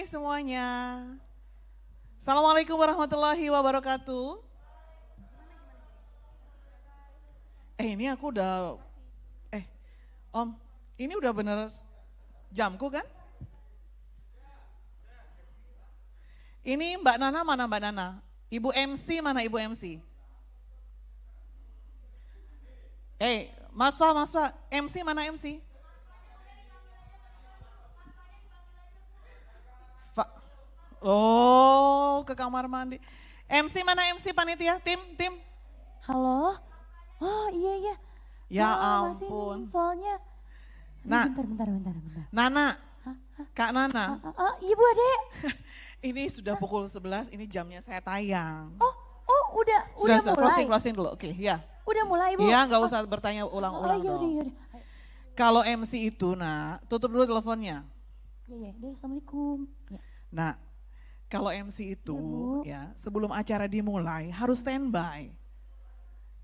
Hai semuanya. Assalamualaikum warahmatullahi wabarakatuh. Ini aku udah, eh Om, ini udah bener jamku kan? Ini Mbak Nana mana Mbak Nana? Ibu MC mana Ibu MC? Mas Fa, MC mana MC? Fa, oh ke kamar mandi. MC mana MC panitia? Tim? Halo? Oh iya iya. Ya Masih ampun. nih soalnya. Nah, Bentar. Nana, Hah? Kak Nana. Ibu Ade. Ini sudah pukul 11, ini jamnya saya tayang. Oh udah mulai. Closing dulu, oke ya. Udah mulai Ibu. Iya, nggak usah bertanya ulang-ulang Iya dong. udah. Kalau MC itu, nah, tutup dulu teleponnya. Iya. Deh, Assalamualaikum. Ya. Nah, kalau MC itu, Bu. ya, sebelum acara dimulai harus standby.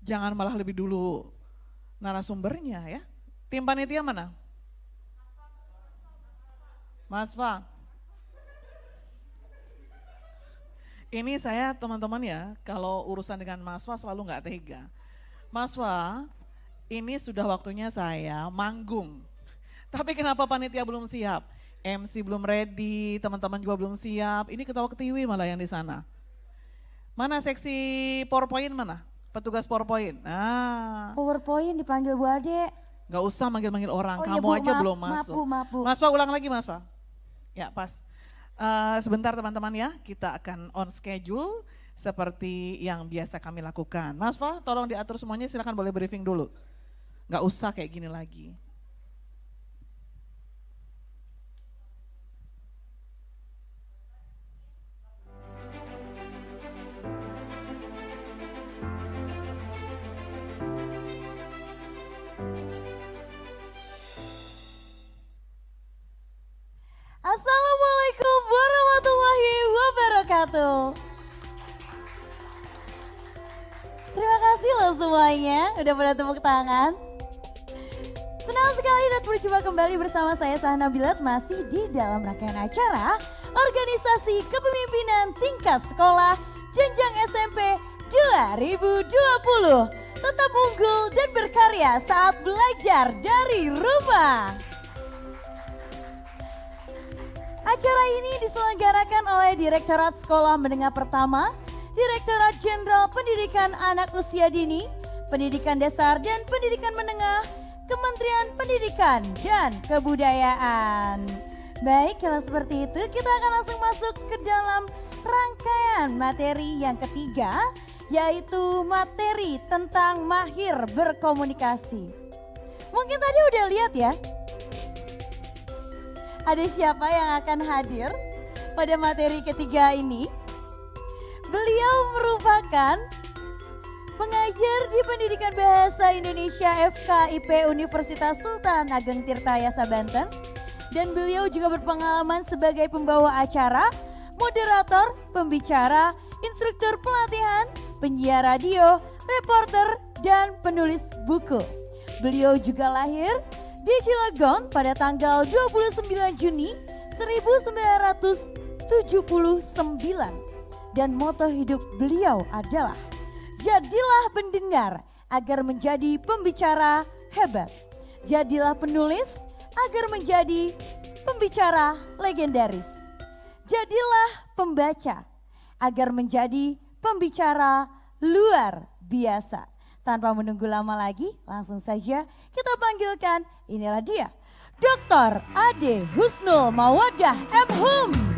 Jangan malah lebih dulu narasumbernya ya. Tim panitia mana? Mas Fa. Ini saya teman-teman ya, kalau urusan dengan Mas Fa selalu nggak tega. Mas Fa, ini sudah waktunya saya manggung. Tapi kenapa panitia belum siap? MC belum ready, teman-teman juga belum siap. Ini ketawa ketiwi malah yang di sana. Mana seksi PowerPoint mana? Petugas PowerPoint. Nah, PowerPoint dipanggil Bu Ade. nggak usah manggil-manggil orang, Oh iya kamu Bu, aja belum maaf masuk. maaf Bu. Mas Fa ulang lagi Mas Fa. Ya pas. Sebentar teman-teman ya, kita akan on schedule seperti yang biasa kami lakukan. Mas Fa, tolong diatur semuanya, silakan boleh briefing dulu. Nggak usah kayak gini lagi. Assalamualaikum warahmatullahi wabarakatuh. Terima kasih loh semuanya udah pada tepuk tangan. Senang sekali dan berjumpa kembali bersama saya Sahna Bilat masih di dalam rangkaian acara Organisasi Kepemimpinan Tingkat Sekolah Jenjang SMP 2020. Tetap unggul dan berkarya saat belajar dari rumah. Acara ini diselenggarakan oleh Direktorat Sekolah Menengah Pertama, Direktorat Jenderal Pendidikan Anak Usia Dini, Pendidikan Dasar dan Pendidikan Menengah, Kementerian Pendidikan dan Kebudayaan. Baik, kalau seperti itu kita akan langsung masuk ke dalam rangkaian materi yang ketiga, yaitu materi tentang mahir berkomunikasi. Mungkin tadi udah lihat ya, ada siapa yang akan hadir pada materi ketiga ini? Beliau merupakan pengajar di Pendidikan Bahasa Indonesia FKIP Universitas Sultan Ageng Tirta Yasa Banten. Dan beliau juga berpengalaman sebagai pembawa acara, moderator, pembicara, instruktur pelatihan, penyiar radio, reporter, dan penulis buku. Beliau juga lahir di Cilegon pada tanggal 29 Juni 1979 dan moto hidup beliau adalah jadilah pendengar agar menjadi pembicara hebat. Jadilah penulis agar menjadi pembicara legendaris. Jadilah pembaca agar menjadi pembicara luar biasa. Tanpa menunggu lama lagi, langsung saja kita panggilkan, inilah dia, Dr. Ade Husnul Mawadah M.Hum.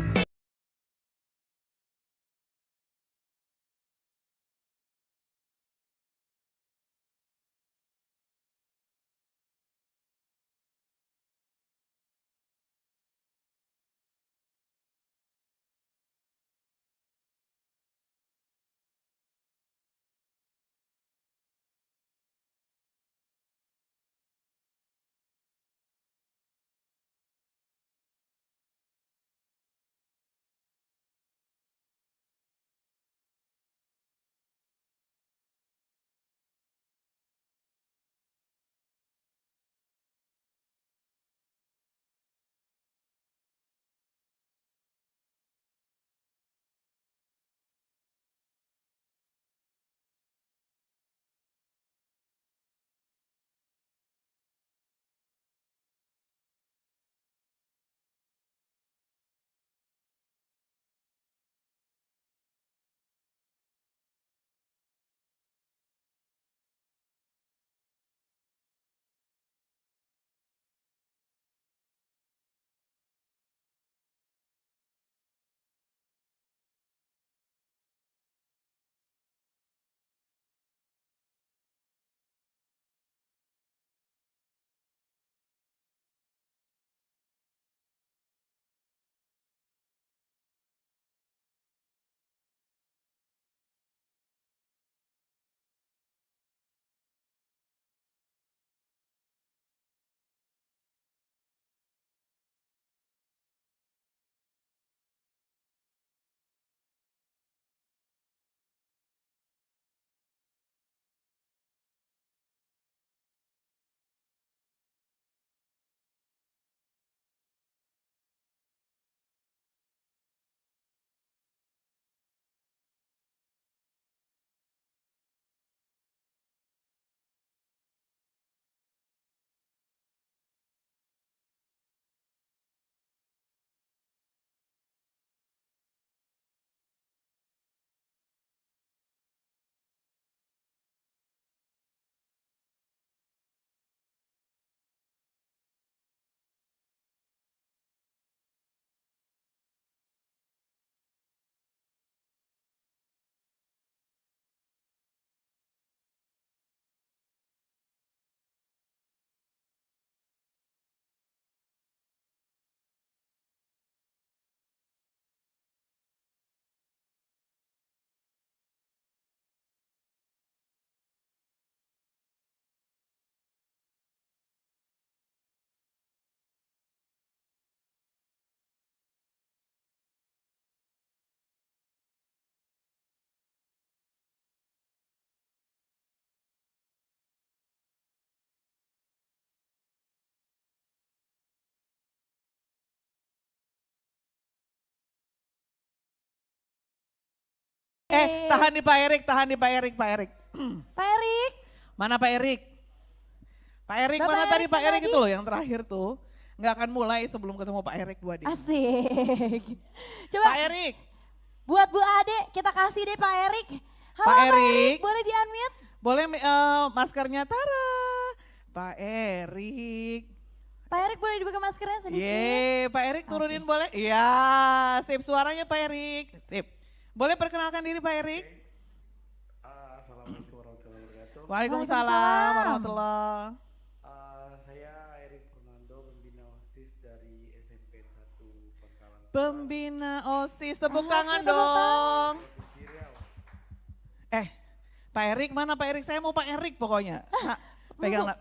Tahan di Pak Erik, tahan di Pak Erik, Pak Erik. Pak Erik. Mana Pak Erik? Pak Erik Bapak mana tadi Erik Pak mana Erik lagi? itu loh yang terakhir tuh. Nggak akan mulai sebelum ketemu Pak Erik Bu Ade. Asik. Coba Pak Erik. buat Bu Ade kita kasih deh Pak Erik. Halo Pak Pak Erik, Erik. boleh di-unmute? Boleh maskernya Tara. Pak Erik. Pak Erik boleh dibuka maskernya sedikit? Pak Erik turunin boleh? Iya, sip suaranya Pak Erik. Sip. Boleh perkenalkan diri Pak Erik? Assalamualaikum warahmatullahi wabarakatuh. Waalaikumsalam warahmatullahi. Saya Erik Fernando, pembina OSIS dari SMP 1 Pangkalan. Pembina OSIS, tepuk Ah, tangan tepuk dong. Provinsi Riau. Pak Erik mana Pak Erik? Saya mau Pak Erik pokoknya. Nah, pegang nak.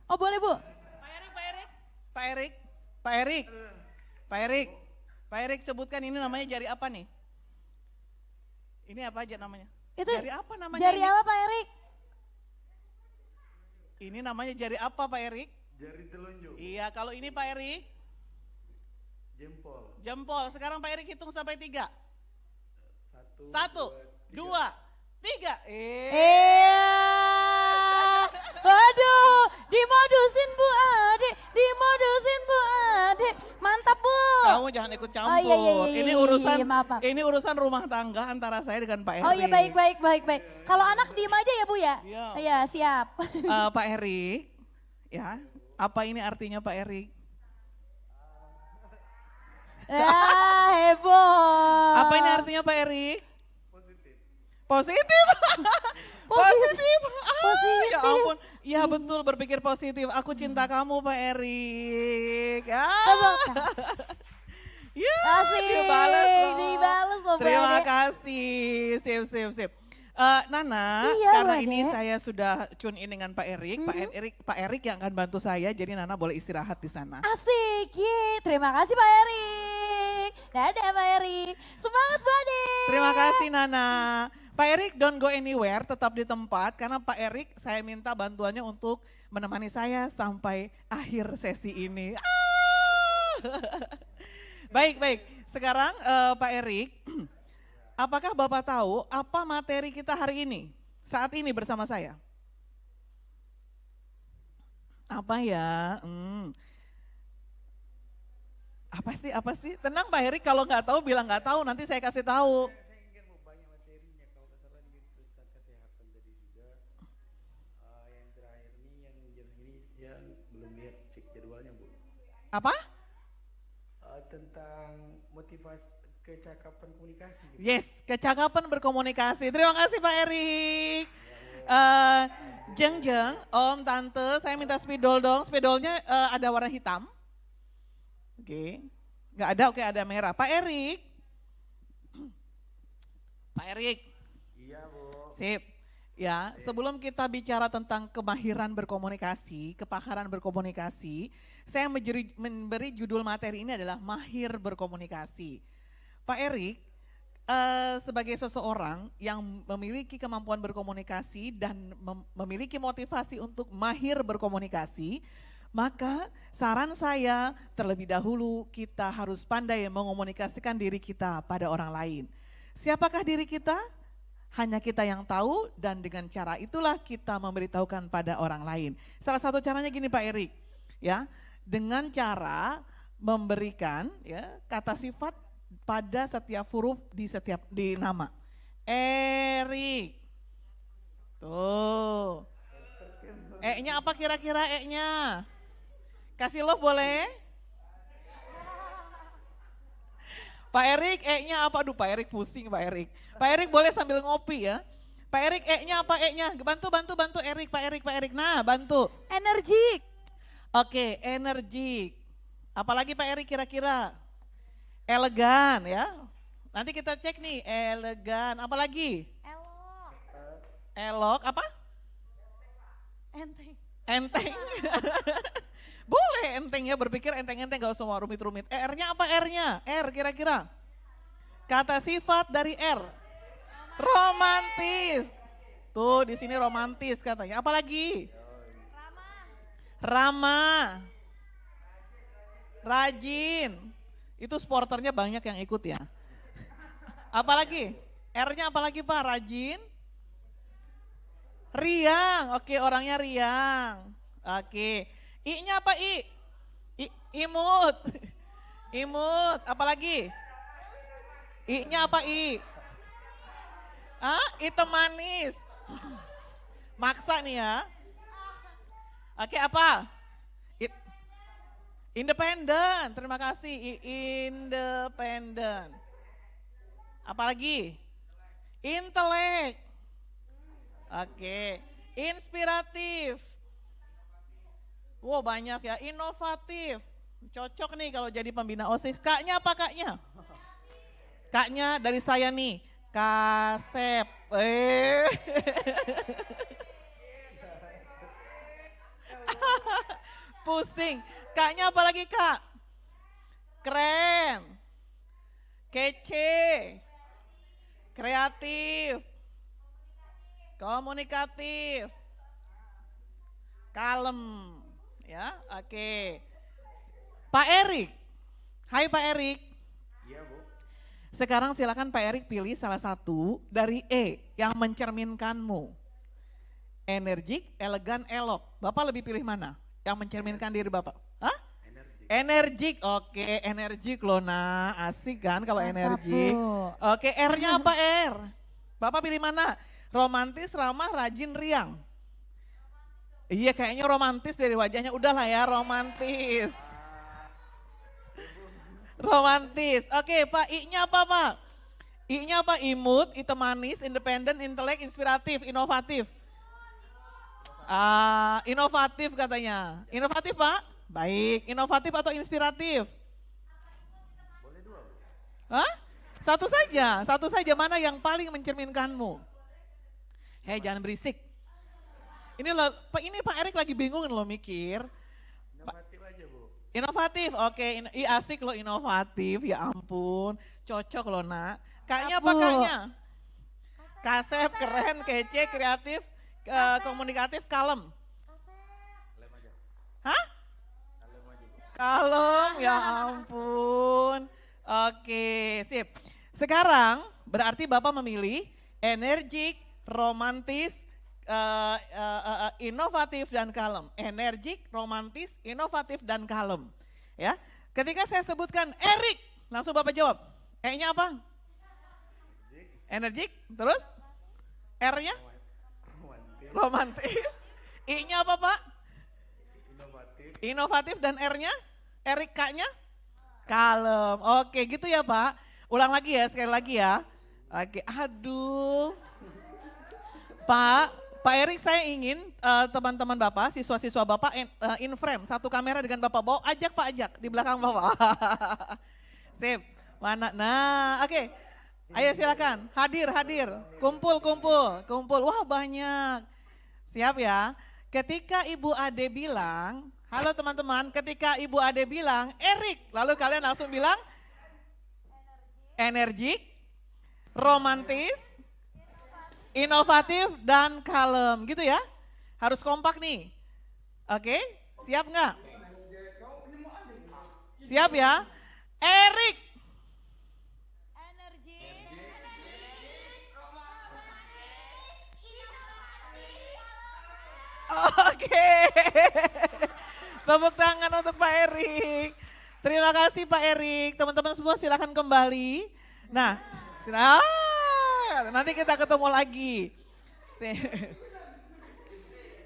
Oh boleh Bu. Pak Erik, Pak Erik. Pak Erik, Pak Erik. Pak Erik. Pak Erik sebutkan ini namanya jari apa nih? Ini apa aja namanya? Itu Jari apa namanya? jari ini? apa Pak Erik? Ini namanya jari apa Pak Erik? Jari telunjuk, Iya, kalau ini Pak Erik, jempol. jempol. Sekarang Pak Erik hitung sampai 3. Satu, 1, dua, 2, 3. Iya. Waduh, dimodusin Bu Ade, dimodusin Bu Ade. Mantap Bu. Kamu jangan ikut campur. Oh, iya, iya, iya, Ini iya, urusan iya, maaf, maaf. ini urusan rumah tangga antara saya dengan Pak Erik. Oh iya baik baik baik baik. Kalau anak diem aja ya Bu ya? Iya. Iya siap. Pak Erik, ya, apa ini artinya Pak Erik? Ya heboh. Apa ini artinya Pak Erik? positif. Positif. Positif. Positif. Ya ampun. Ya betul berpikir positif. Aku cinta kamu Pak Erik. Tepuk tangan. Ya, Asik, dibalas loh. dibalas loh, Pak Terima Ade. kasih. Sip, sip, sip. Nana, Iya, karena Pak ini Ade. saya sudah tune in dengan Pak Erik. Pak Erik yang akan bantu saya. Jadi Nana boleh istirahat di sana. Asik, ye. Terima kasih Pak Erik. Dadah Pak Erik. Semangat Bu Ade. Terima kasih Nana. Pak Erik don't go anywhere, tetap di tempat karena Pak Erik saya minta bantuannya untuk menemani saya sampai akhir sesi ini. Baik, baik. Sekarang Pak Erik, apakah Bapak tahu apa materi kita hari ini? Saat ini bersama saya? Apa ya? Apa sih? Tenang Pak Erik, kalau nggak tahu bilang nggak tahu, nanti saya kasih tahu. Saya ingin mau banyak materinya, kalau nggak salah ini tentang kesehatan tadi juga. Yang terakhir nih, yang ini yang belum lihat cek jadwalnya Bu. Apa? Tentang motivasi kecakapan komunikasi. Gitu. Yes, kecakapan berkomunikasi. Terima kasih Pak Erik. Jeng, Om, Tante, saya minta spidol dong. Spidolnya ada warna hitam. Oke, nggak ada, oke ada merah. Pak Erik. Pak Erik, Iya Bu. sip. Ya, sebelum kita bicara tentang kemahiran berkomunikasi, kepakaran berkomunikasi, saya memberi judul materi ini adalah mahir berkomunikasi. Pak Erik, sebagai seseorang yang memiliki kemampuan berkomunikasi dan memiliki motivasi untuk mahir berkomunikasi, maka saran saya terlebih dahulu kita harus pandai mengomunikasikan diri kita pada orang lain. Siapakah diri kita? Hanya kita yang tahu dan dengan cara itulah kita memberitahukan pada orang lain. Salah satu caranya gini Pak Erik, ya, dengan cara memberikan ya kata sifat pada setiap huruf di nama. Erik. Tuh. E-nya apa kira-kira E-nya? Kasih love boleh? Pak Erik, E-nya apa? Aduh Pak Erik pusing Pak Erik. Pak Erik boleh sambil ngopi ya. Pak Erik, E-nya apa E-nya? Bantu Erik, Pak Erik. Nah bantu. Energik. Oke, energik. Apalagi Pak Erik kira-kira? Elegan ya. Nanti kita cek nih, elegan. Apalagi? Elok. Elok, apa? Enteng. Enteng. Boleh enteng ya, berpikir enteng-enteng gak usah rumit-rumit. R-nya apa R-nya? R kira-kira. Kata sifat dari R. Romantis. Tuh di sini romantis katanya. Apalagi? Ramah. Rajin. Itu sporternya banyak yang ikut ya. Apalagi? R-nya apa lagi Pak? Rajin? Riang, oke orangnya riang. Oke, I-nya apa I? Imut. Imut, apa lagi? I-nya apa I? Hitam manis. Maksa nih ya. Oke apa? Independen, terima kasih. Independen. Apalagi? Intelek. Oke, inspiratif. Wow banyak ya, inovatif. Cocok nih kalau jadi pembina OSIS. Kaknya apa kaknya? Kaknya dari saya nih, Kasep. Pusing. Kaknya apa lagi kak? Keren. Kece. Kreatif. Komunikatif. Kalem. Ya, oke. Pak Erik. Hai Pak Erik. Iya Bu. Sekarang silakan Pak Erik pilih salah satu dari E yang mencerminkanmu. Energik, elegan, elok. Bapak lebih pilih mana? Yang mencerminkan diri Bapak? Hah? Energik, oke, energik loh nah, asik kan kalau Mantap, energik. Bu. Oke, R-nya apa R? Bapak pilih mana? Romantis, ramah, rajin, riang. Iya kayaknya romantis dari wajahnya, udahlah ya romantis. Romantis, oke Pak, I-nya apa Pak? I-nya apa? Imut, hitam manis, independen, intelek, inspiratif, inovatif. Inovatif katanya, inovatif Pak? Baik, inovatif atau inspiratif? Boleh dua Bu. Hah? Satu saja mana yang paling mencerminkanmu? Hei jangan berisik. Ini Pak Erik lagi bingung loh mikir. Inovatif aja Bu. Inovatif, oke, asik loh inovatif, ya ampun, cocok loh nak. Kaknya apa Bu. kaknya? Kasep, keren, kece, kreatif, komunikatif, kalem. Lem aja. Hah? Lem aja Bu. Kalem, ya ampun. Oke, sip. Sekarang berarti Bapak memilih energik, romantis, inovatif dan kalem. Energik, romantis, inovatif dan kalem. Ya, ketika saya sebutkan Erik, langsung Bapak jawab. E-nya apa? Energik, terus R-nya Romantis, romantis. I-nya apa Pak? inovatif, Inovatif dan R-nya? Erik K-nya? Kalem. Oke gitu ya Pak. Ulang lagi ya, sekali lagi ya. Oke, aduh. Pak Erik saya ingin teman-teman Bapak, siswa-siswa Bapak in frame, satu kamera dengan Bapak. Bawa ajak Pak, ajak di belakang Bapak. Sip, mana? Nah oke, ayo silakan, hadir, kumpul. Wah banyak, siap ya. Ketika Ibu Ade bilang, halo teman-teman, ketika Ibu Ade bilang, Erik, lalu kalian langsung bilang, energik, romantis, inovatif dan kalem gitu ya. Harus kompak nih. Oke, siap nggak? Siap ya? Erik. Oke. Tepuk tangan untuk Pak Erik. Terima kasih Pak Erik. Teman-teman semua silakan kembali. Nah, nanti kita ketemu lagi.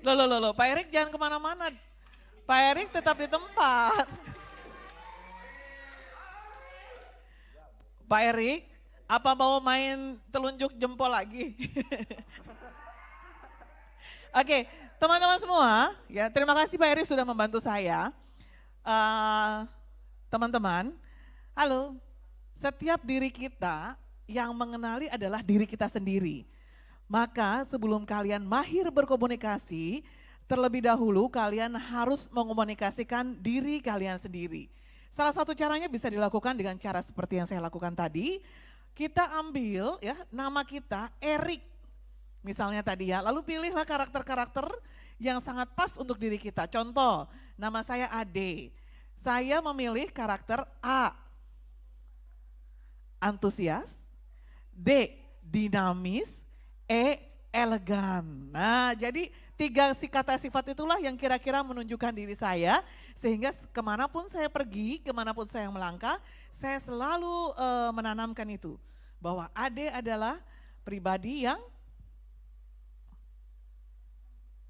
Loh, Pak Erik jangan kemana-mana. Pak Erik tetap di tempat. Pak Erik, apa mau main telunjuk jempol lagi? Oke, teman-teman semua, ya terima kasih Pak Erik sudah membantu saya. Teman-teman, halo, setiap diri kita yang mengenali adalah diri kita sendiri. Maka sebelum kalian mahir berkomunikasi, terlebih dahulu kalian harus mengomunikasikan diri kalian sendiri. Salah satu caranya bisa dilakukan dengan cara seperti yang saya lakukan tadi. Kita ambil ya nama kita Erik, misalnya tadi ya. Lalu pilihlah karakter-karakter yang sangat pas untuk diri kita. Contoh, nama saya Ade. Saya memilih karakter A, antusias. D, dinamis, E, elegan. Nah, jadi 3 kata sifat itulah yang kira-kira menunjukkan diri saya, sehingga kemanapun saya pergi, kemanapun saya melangkah, saya selalu menanamkan itu. Bahwa Ade adalah pribadi yang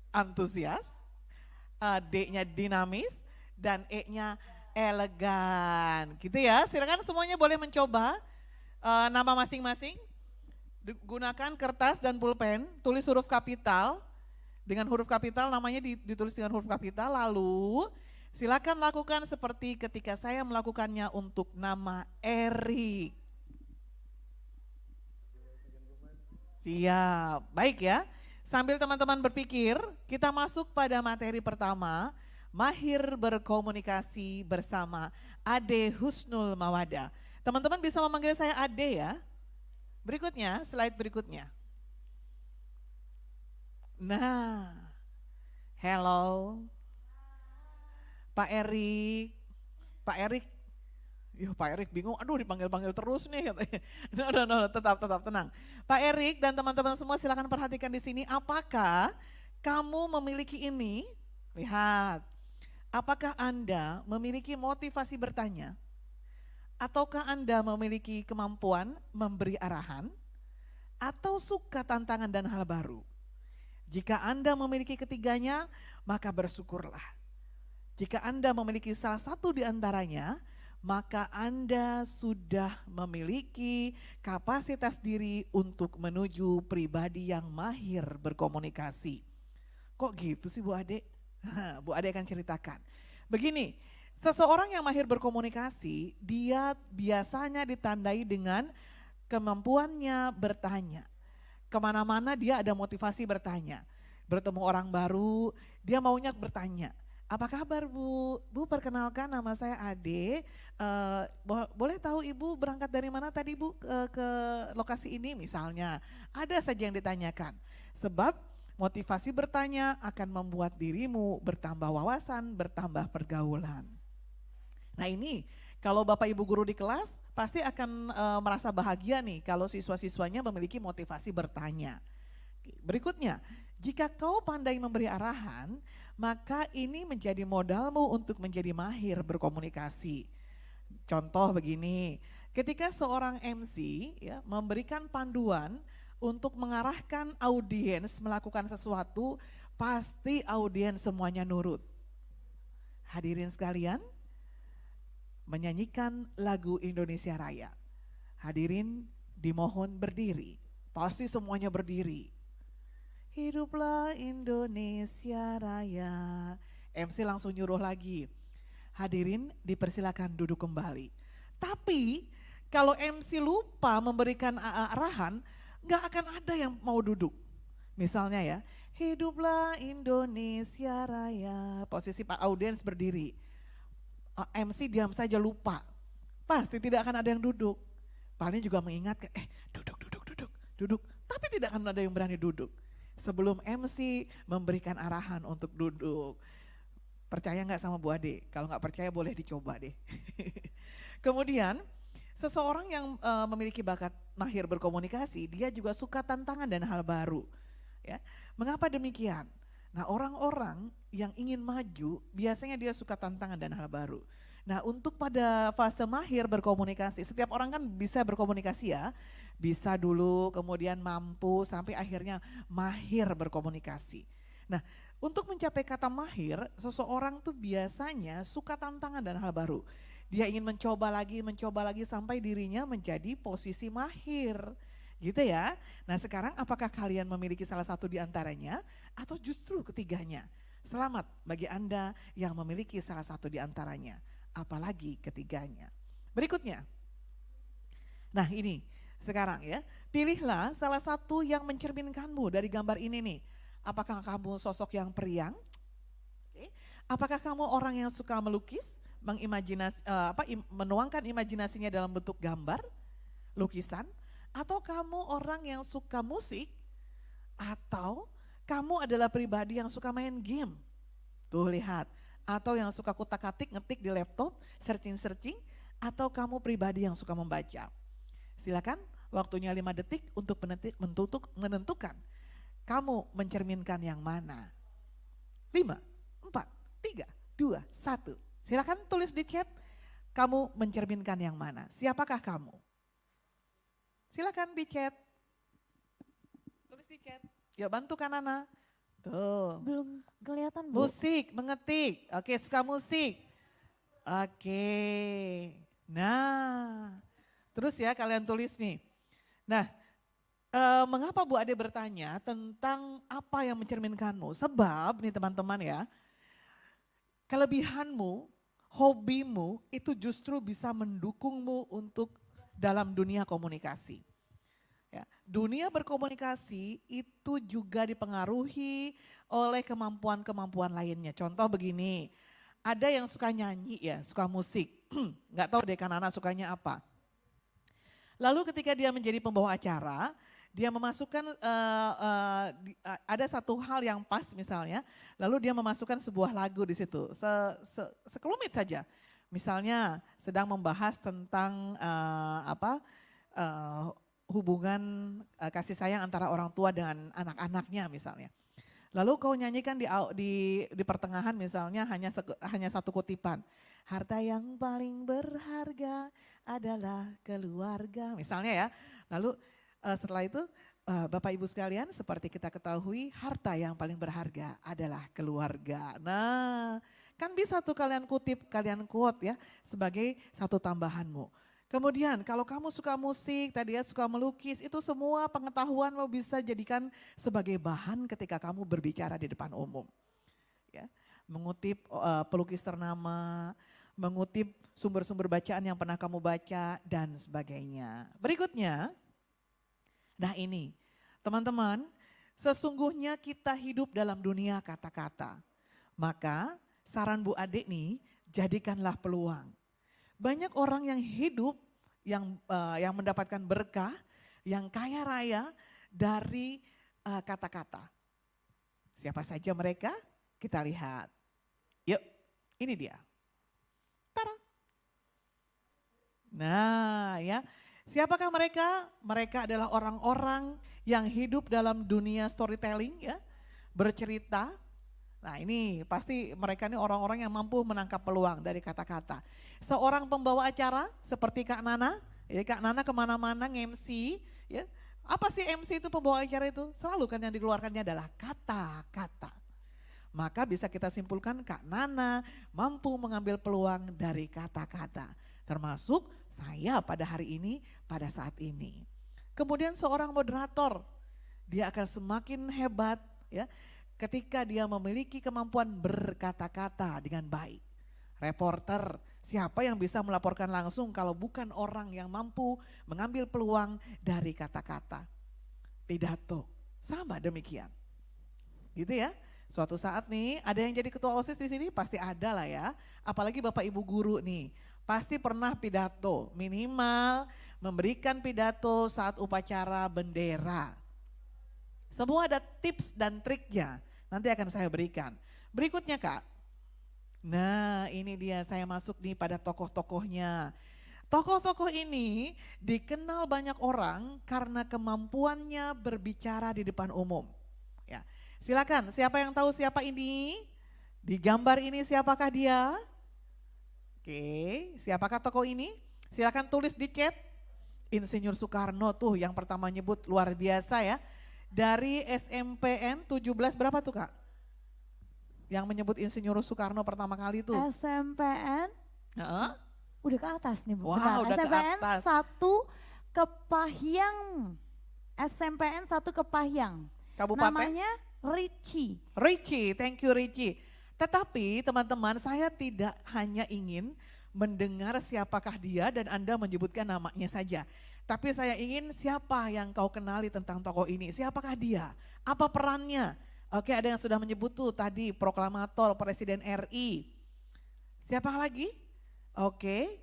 antusias, D-nya dinamis, dan E-nya elegan. Gitu ya, silakan semuanya boleh mencoba nama masing-masing. Gunakan kertas dan pulpen, tulis huruf kapital. Dengan huruf kapital namanya ditulis dengan huruf kapital, lalu silakan lakukan seperti ketika saya melakukannya untuk nama Erik. Siap, baik ya. Sambil teman-teman berpikir, kita masuk pada materi pertama, mahir berkomunikasi bersama Ade Husnul Mawada. Teman-teman bisa memanggil saya Ade ya. Berikutnya, slide berikutnya. Nah, hello, Pak Erik. Pak Erik, Pak Erik bingung, aduh dipanggil-panggil terus nih. No, tetap tenang. Pak Erik dan teman-teman semua silakan perhatikan di sini, apakah kamu memiliki ini? Lihat, apakah Anda memiliki motivasi bertanya? Ataukah Anda memiliki kemampuan memberi arahan? Atau suka tantangan dan hal baru? Jika Anda memiliki ketiganya, maka bersyukurlah. Jika Anda memiliki salah satu di antaranya, maka Anda sudah memiliki kapasitas diri untuk menuju pribadi yang mahir berkomunikasi. Kok gitu sih Bu Ade? Bu Ade akan ceritakan. Begini, seseorang yang mahir berkomunikasi, dia biasanya ditandai dengan kemampuannya bertanya. Kemana-mana dia ada motivasi bertanya. Bertemu orang baru, dia maunya bertanya. Apa kabar Bu? Bu, perkenalkan nama saya Ade. Boleh tahu Ibu berangkat dari mana tadi Bu ke lokasi ini misalnya. Ada saja yang ditanyakan. Sebab motivasi bertanya akan membuat dirimu bertambah wawasan, bertambah pergaulan. Nah ini kalau Bapak Ibu guru di kelas pasti akan merasa bahagia nih kalau siswa-siswanya memiliki motivasi bertanya. Berikutnya, jika kau pandai memberi arahan, maka ini menjadi modalmu untuk menjadi mahir berkomunikasi. Contoh begini, ketika seorang MC ya, memberikan panduan untuk mengarahkan audiens melakukan sesuatu, pasti audiens semuanya nurut. Hadirin sekalian, menyanyikan lagu Indonesia Raya. Hadirin dimohon berdiri, pasti semuanya berdiri. Hiduplah Indonesia Raya. MC langsung nyuruh lagi. Hadirin dipersilakan duduk kembali. Tapi kalau MC lupa memberikan arahan, nggak akan ada yang mau duduk. Misalnya ya, hiduplah Indonesia Raya. Posisi Pak audiens berdiri. MC diam saja lupa. Pasti tidak akan ada yang duduk. Paling juga mengingatkan, duduk. Tapi tidak akan ada yang berani duduk. Sebelum MC memberikan arahan untuk duduk. Percaya nggak sama Bu Ade? Kalau nggak percaya boleh dicoba deh. Kemudian seseorang yang memiliki bakat mahir berkomunikasi, dia juga suka tantangan dan hal baru. Ya, mengapa demikian? Nah orang-orang yang ingin maju biasanya dia suka tantangan dan hal baru. Nah untuk pada fase mahir berkomunikasi, setiap orang kan bisa berkomunikasi ya. Bisa dulu kemudian mampu sampai akhirnya mahir berkomunikasi. Nah untuk mencapai kata mahir, seseorang tuh biasanya suka tantangan dan hal baru. Dia ingin mencoba lagi sampai dirinya menjadi posisi mahir. Gitu ya. Nah sekarang apakah kalian memiliki salah satu di antaranya atau justru ketiganya? Selamat bagi Anda yang memiliki salah satu di antaranya, apalagi ketiganya. Berikutnya. Nah ini sekarang ya, pilihlah salah satu yang mencerminkanmu dari gambar ini nih. Apakah kamu sosok yang periang? Apakah kamu orang yang suka melukis, menuangkan imajinasinya dalam bentuk gambar, lukisan? Atau kamu orang yang suka musik, atau kamu adalah pribadi yang suka main game. Tuh lihat, atau yang suka kutak-katik ngetik di laptop, searching, atau kamu pribadi yang suka membaca. Silakan Waktunya 5 detik untuk menentukan. Kamu mencerminkan yang mana? 5, 4, 3, 2, 1. Silakan tulis di chat. Kamu mencerminkan yang mana? Siapakah kamu? Silakan di chat. Tulis di chat. Ya bantu Kanana. Tuh. Belum kelihatan Bu. Musik, mengetik. Oke, suka musik. Oke. Nah, terus ya kalian tulis nih. Nah, mengapa Bu Ade bertanya tentang apa yang mencerminkanmu? Sebab nih teman-teman ya, kelebihanmu, hobimu itu justru bisa mendukungmu untuk dalam dunia komunikasi. Ya, dunia berkomunikasi itu juga dipengaruhi oleh kemampuan-kemampuan lainnya. Contoh begini, ada yang suka nyanyi ya, suka musik. Nggak tahu deh Kanana sukanya apa. Lalu ketika dia menjadi pembawa acara, dia memasukkan ada satu hal yang pas misalnya, lalu dia memasukkan sebuah lagu di situ, sekelumit saja. Misalnya sedang membahas tentang hubungan kasih sayang antara orang tua dengan anak-anaknya misalnya. Lalu kau nyanyikan di pertengahan misalnya hanya satu kutipan. Harta yang paling berharga adalah keluarga misalnya ya. Lalu setelah itu Bapak Ibu sekalian seperti kita ketahui harta yang paling berharga adalah keluarga. Nah kan bisa tuh kalian kutip, kalian quote ya sebagai satu tambahanmu. Kemudian kalau kamu suka musik, tadi ya suka melukis, itu semua pengetahuanmu bisa jadikan sebagai bahan ketika kamu berbicara di depan umum. Ya, mengutip pelukis ternama, mengutip sumber-sumber bacaan yang pernah kamu baca dan sebagainya. Berikutnya, nah ini teman-teman, sesungguhnya kita hidup dalam dunia kata-kata. Maka saran Bu Ade nih, jadikanlah peluang. Banyak orang yang hidup, yang mendapatkan berkah, yang kaya raya dari kata-kata. Siapa saja mereka? Kita lihat. Yuk, ini dia. Tada. Nah ya, siapakah mereka? Mereka adalah orang-orang yang hidup dalam dunia storytelling ya, bercerita. Nah ini pasti mereka ini orang-orang yang mampu menangkap peluang dari kata-kata. Seorang pembawa acara seperti Kak Nana, ya Kak Nana kemana-mana nge-MC, ya. Apa sih MC itu pembawa acara itu? Selalu kan yang dikeluarkannya adalah kata-kata. Maka bisa kita simpulkan Kak Nana mampu mengambil peluang dari kata-kata. Termasuk saya pada hari ini, pada saat ini. Kemudian seorang moderator, dia akan semakin hebat ya ketika dia memiliki kemampuan berkata-kata dengan baik. Reporter, siapa yang bisa melaporkan langsung kalau bukan orang yang mampu mengambil peluang dari kata-kata. Pidato, sama demikian. Gitu ya. Suatu saat nih ada yang jadi ketua OSIS di sini pasti ada lah ya. Apalagi Bapak Ibu guru nih, pasti pernah pidato, minimal memberikan pidato saat upacara bendera. Semua ada tips dan triknya. Nanti akan saya berikan. Berikutnya Kak. Nah ini dia saya masuk nih pada tokoh-tokohnya. Tokoh-tokoh ini dikenal banyak orang karena kemampuannya berbicara di depan umum. Ya, silakan siapa yang tahu siapa ini? Di gambar ini siapakah dia? Oke, siapakah tokoh ini? Silakan tulis di chat. Insinyur Soekarno tuh yang pertama nyebut luar biasa ya. Dari SMPN 17 berapa tuh Kak? Yang menyebut Insinyur Soekarno pertama kali tuh. SMPN? Udah ke atas nih Bu. Wow, udah SMPN ke atas. 1 Kepahyang. SMPN 1 Kepahyang. Kabupaten? Namanya Richie. Richie, thank you Richie. Tetapi teman-teman saya tidak hanya ingin mendengar siapakah dia dan Anda menyebutkan namanya saja. Tapi saya ingin siapa yang kau kenali tentang tokoh ini, siapakah dia, apa perannya. Oke ada yang sudah menyebut tuh tadi proklamator Presiden RI. Siapa lagi? Oke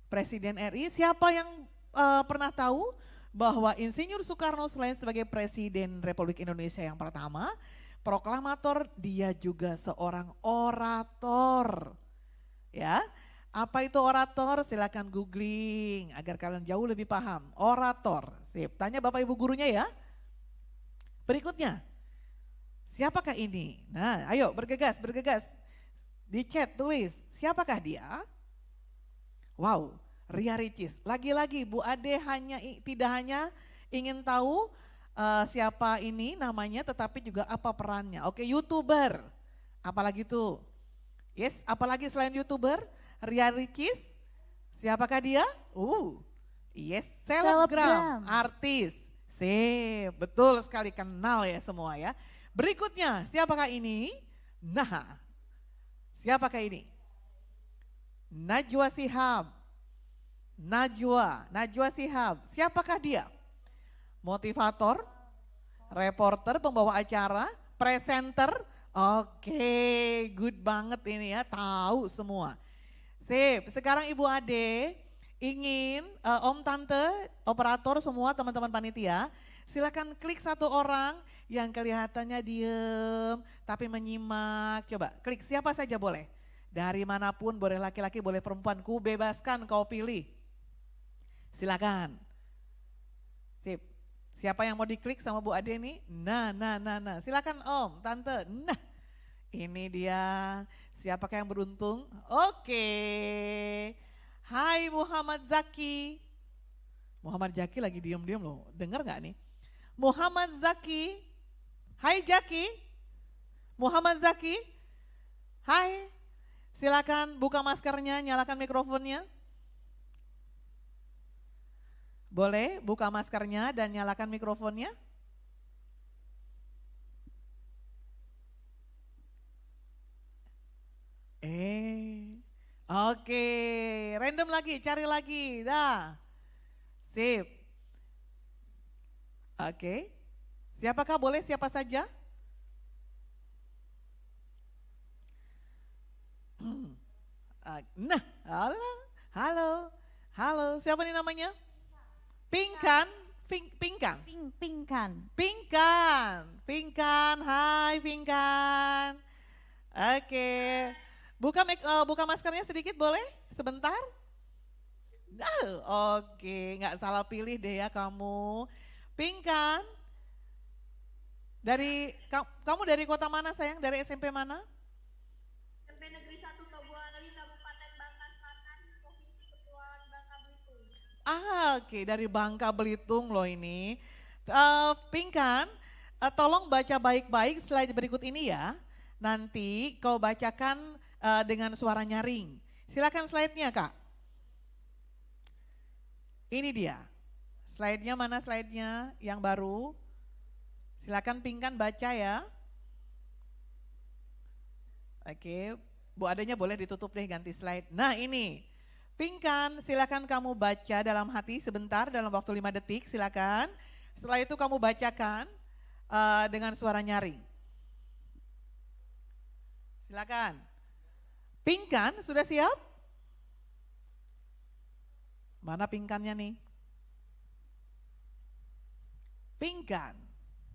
Presiden RI, siapa yang pernah tahu bahwa Insinyur Soekarno selain sebagai Presiden Republik Indonesia yang pertama, proklamator dia juga seorang orator. Ya, Apa itu orator? Silakan googling agar kalian jauh lebih paham. Orator. Sip. Tanya Bapak Ibu gurunya ya. Berikutnya. Siapakah ini? Nah, ayo bergegas, bergegas. Di chat tulis, siapakah dia? Wow, Ria Ricis. Lagi-lagi Bu Ade tidak hanya ingin tahu siapa ini namanya, tetapi juga apa perannya. Oke, YouTuber. Apalagi tuh? Yes, apalagi selain YouTuber? Ria Ricis. Siapakah dia? Yes, selebgram, artis. Sip, betul sekali, kenal ya semua ya. Berikutnya, siapakah ini? Nah, siapakah ini? Najwa Shihab. Najwa Shihab. Siapakah dia? Motivator, reporter, pembawa acara, presenter. Oke, good banget ini ya, tahu semua. Sip, sekarang Ibu Ade ingin Om Tante, operator semua teman-teman panitia, silakan klik satu orang yang kelihatannya diem tapi menyimak. Coba klik siapa saja boleh. Dari manapun, boleh laki-laki, boleh perempuan, ku bebaskan kau pilih. Silakan. Sip. Siapa yang mau diklik sama Bu Ade nih? Nah. Silakan Om, Tante. Nah, ini dia. Siapakah yang beruntung? Oke. Hai Muhammad Zaki. Muhammad Zaki lagi diem-diem loh. Dengar gak nih? Muhammad Zaki. Hai Zaki. Muhammad Zaki. Hai. Silakan buka maskernya, nyalakan mikrofonnya. Boleh buka maskernya dan nyalakan mikrofonnya. Oke, random lagi, cari lagi, dah. Sip. Oke, siapakah boleh siapa saja? Nah, halo, siapa nih namanya? Pinkan, Pinkan, hai Pinkan. Oke, buka maskernya sedikit boleh? Sebentar. Oke, nggak salah pilih deh ya kamu. Pinkan, kamu dari kota mana sayang? Dari SMP mana? SMP Negeri 1 Tobuari, Kabupaten Bangka Selatan, Provinsi Kepulauan Bangka Belitung. Oke, dari Bangka Belitung loh ini. Pinkan, tolong baca baik-baik slide berikut ini ya. Nanti kau bacakan dengan suara nyaring. Silakan slide-nya Kak. Ini dia. Slide-nya mana slide-nya yang baru? Silakan Pinkan baca ya. Oke, Bu Adanya boleh ditutup deh ganti slide. Nah ini, Pinkan silakan kamu baca dalam hati sebentar dalam waktu 5 detik silakan. Setelah itu kamu bacakan dengan suara nyaring. Silakan. Pinkan sudah siap? Mana Pinkannya nih? Pinkan.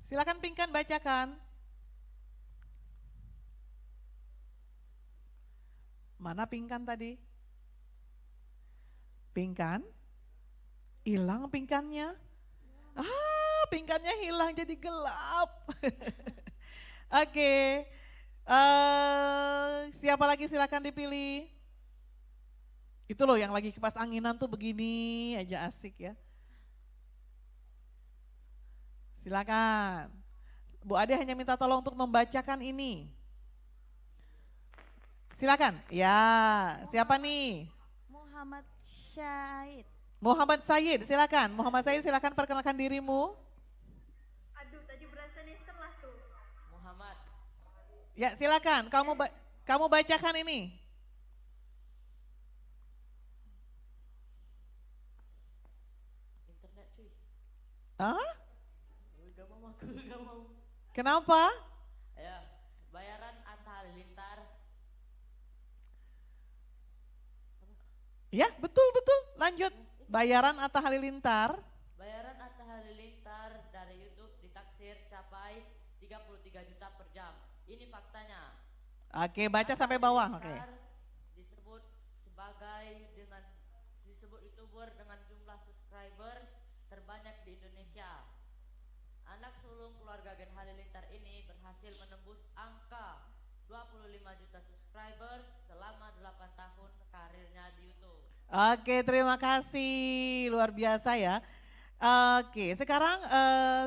Silakan Pinkan bacakan. Mana Pinkan tadi? Pinkan? Hilang Pinkannya? Pinkannya hilang jadi gelap. Oke. Siapa lagi silakan dipilih. Itu loh yang lagi kipas anginan tuh begini aja asik ya. Silakan. Bu Ade hanya minta tolong untuk membacakan ini. Silakan. Ya, siapa nih? Muhammad Syahid. Muhammad Said, silakan. Muhammad Said silakan perkenalkan dirimu. Aduh, tadi berasa nih setelah tuh. Muhammad. Ya, silakan. Kamu bacakan ini. Internet cuy. Hah? Gak mau aku, gak mau. Kenapa? Ya, bayaran Atta Halilintar. Ya, betul. Lanjut. Bayaran Atta Halilintar. Bayaran Atta Halilintar dari YouTube ditaksir capai 33 juta per jam. Ini faktanya. Oke, baca sampai bawah. Oke. Halilintar disebut sebagai sebagai dengan disebut YouTuber dengan jumlah subscribers terbanyak di Indonesia. Anak sulung keluarga Gen Halilintar ini berhasil menembus angka 25 juta subscribers selama 8 tahun karirnya di YouTube. Oke, terima kasih, luar biasa ya. Oke, sekarang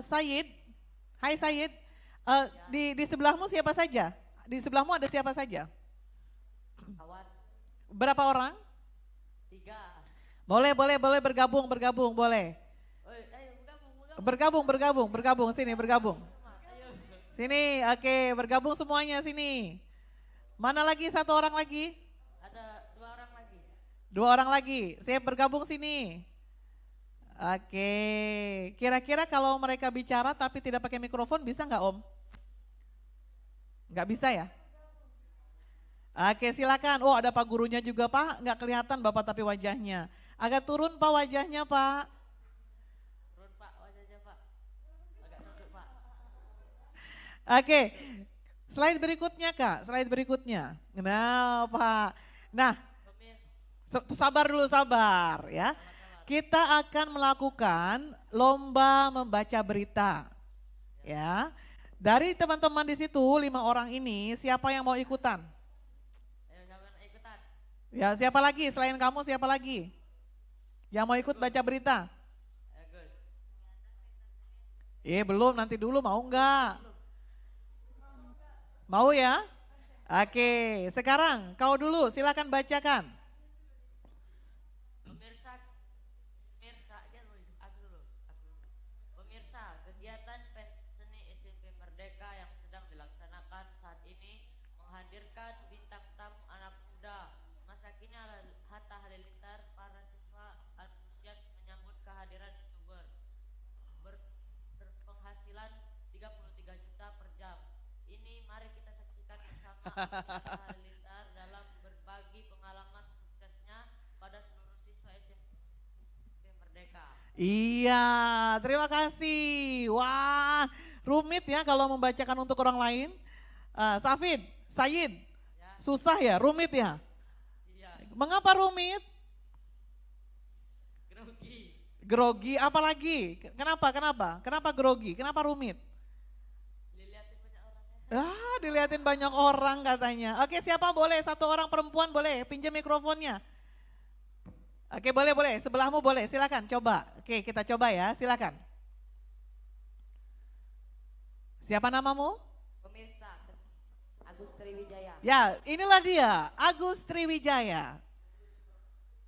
Sayid, hai Sayid, di sebelahmu siapa saja? Di sebelahmu ada siapa saja? Kawan, Berapa orang? 3. Boleh bergabung, boleh. Ayo, Bergabung, sini bergabung. Ayo. Sini, oke, bergabung semuanya sini. Mana lagi, satu orang lagi? Ada 2 orang lagi. 2 orang lagi, siap bergabung sini. Oke, kira-kira kalau mereka bicara tapi tidak pakai mikrofon bisa nggak Om? Nggak bisa ya? Oke, silakan. Oh, ada Pak gurunya juga Pak, nggak kelihatan Bapak tapi wajahnya. Agak turun Pak wajahnya Pak. Turun Pak, wajahnya Pak. Agak nunduk Pak. Oke, slide berikutnya Kak, slide berikutnya. Nah Pak, nah Pemirsa, sabar ya. Kita akan melakukan lomba membaca berita. Ya. Dari teman-teman di situ 5 orang ini siapa yang mau ikutan? ayo kawan ikutan. Ya, siapa lagi selain kamu siapa lagi? Yang mau ikut baca berita? Ayo Gus. Belum, nanti dulu mau enggak? Mau ya? Oke, sekarang kau dulu silakan bacakan. Pemirsa aja dulu, aku dulu. Pemirsa, kegiatan pentas seni SMP Merdeka yang sedang dilaksanakan saat ini menghadirkan bintang tamu anak muda masa kini Hatta Halilintar. Para siswa antusias menyambut kehadiran YouTuber berpenghasilan 33 juta per jam. Ini mari kita saksikan bersama Hatta Halilintar dalam berbagi pengalaman suksesnya pada seluruh siswa SMP Merdeka. Iya, terima kasih. Wah, rumit ya kalau membacakan untuk orang lain. Safid, Sayid, Ya, susah ya, rumit ya. iya, Mengapa rumit? grogi. Grogi, apalagi? Kenapa grogi? Kenapa rumit? Dilihatin banyak orangnya. Dilihatin banyak orang katanya. Oke, siapa boleh? Satu orang perempuan boleh, pinjam mikrofonnya. Oke, boleh. Sebelahmu boleh, silakan coba. Oke, kita coba ya, silakan. Siapa namamu? Pemirsa, Agus Triwijaya. Ya, inilah dia, Agus Triwijaya.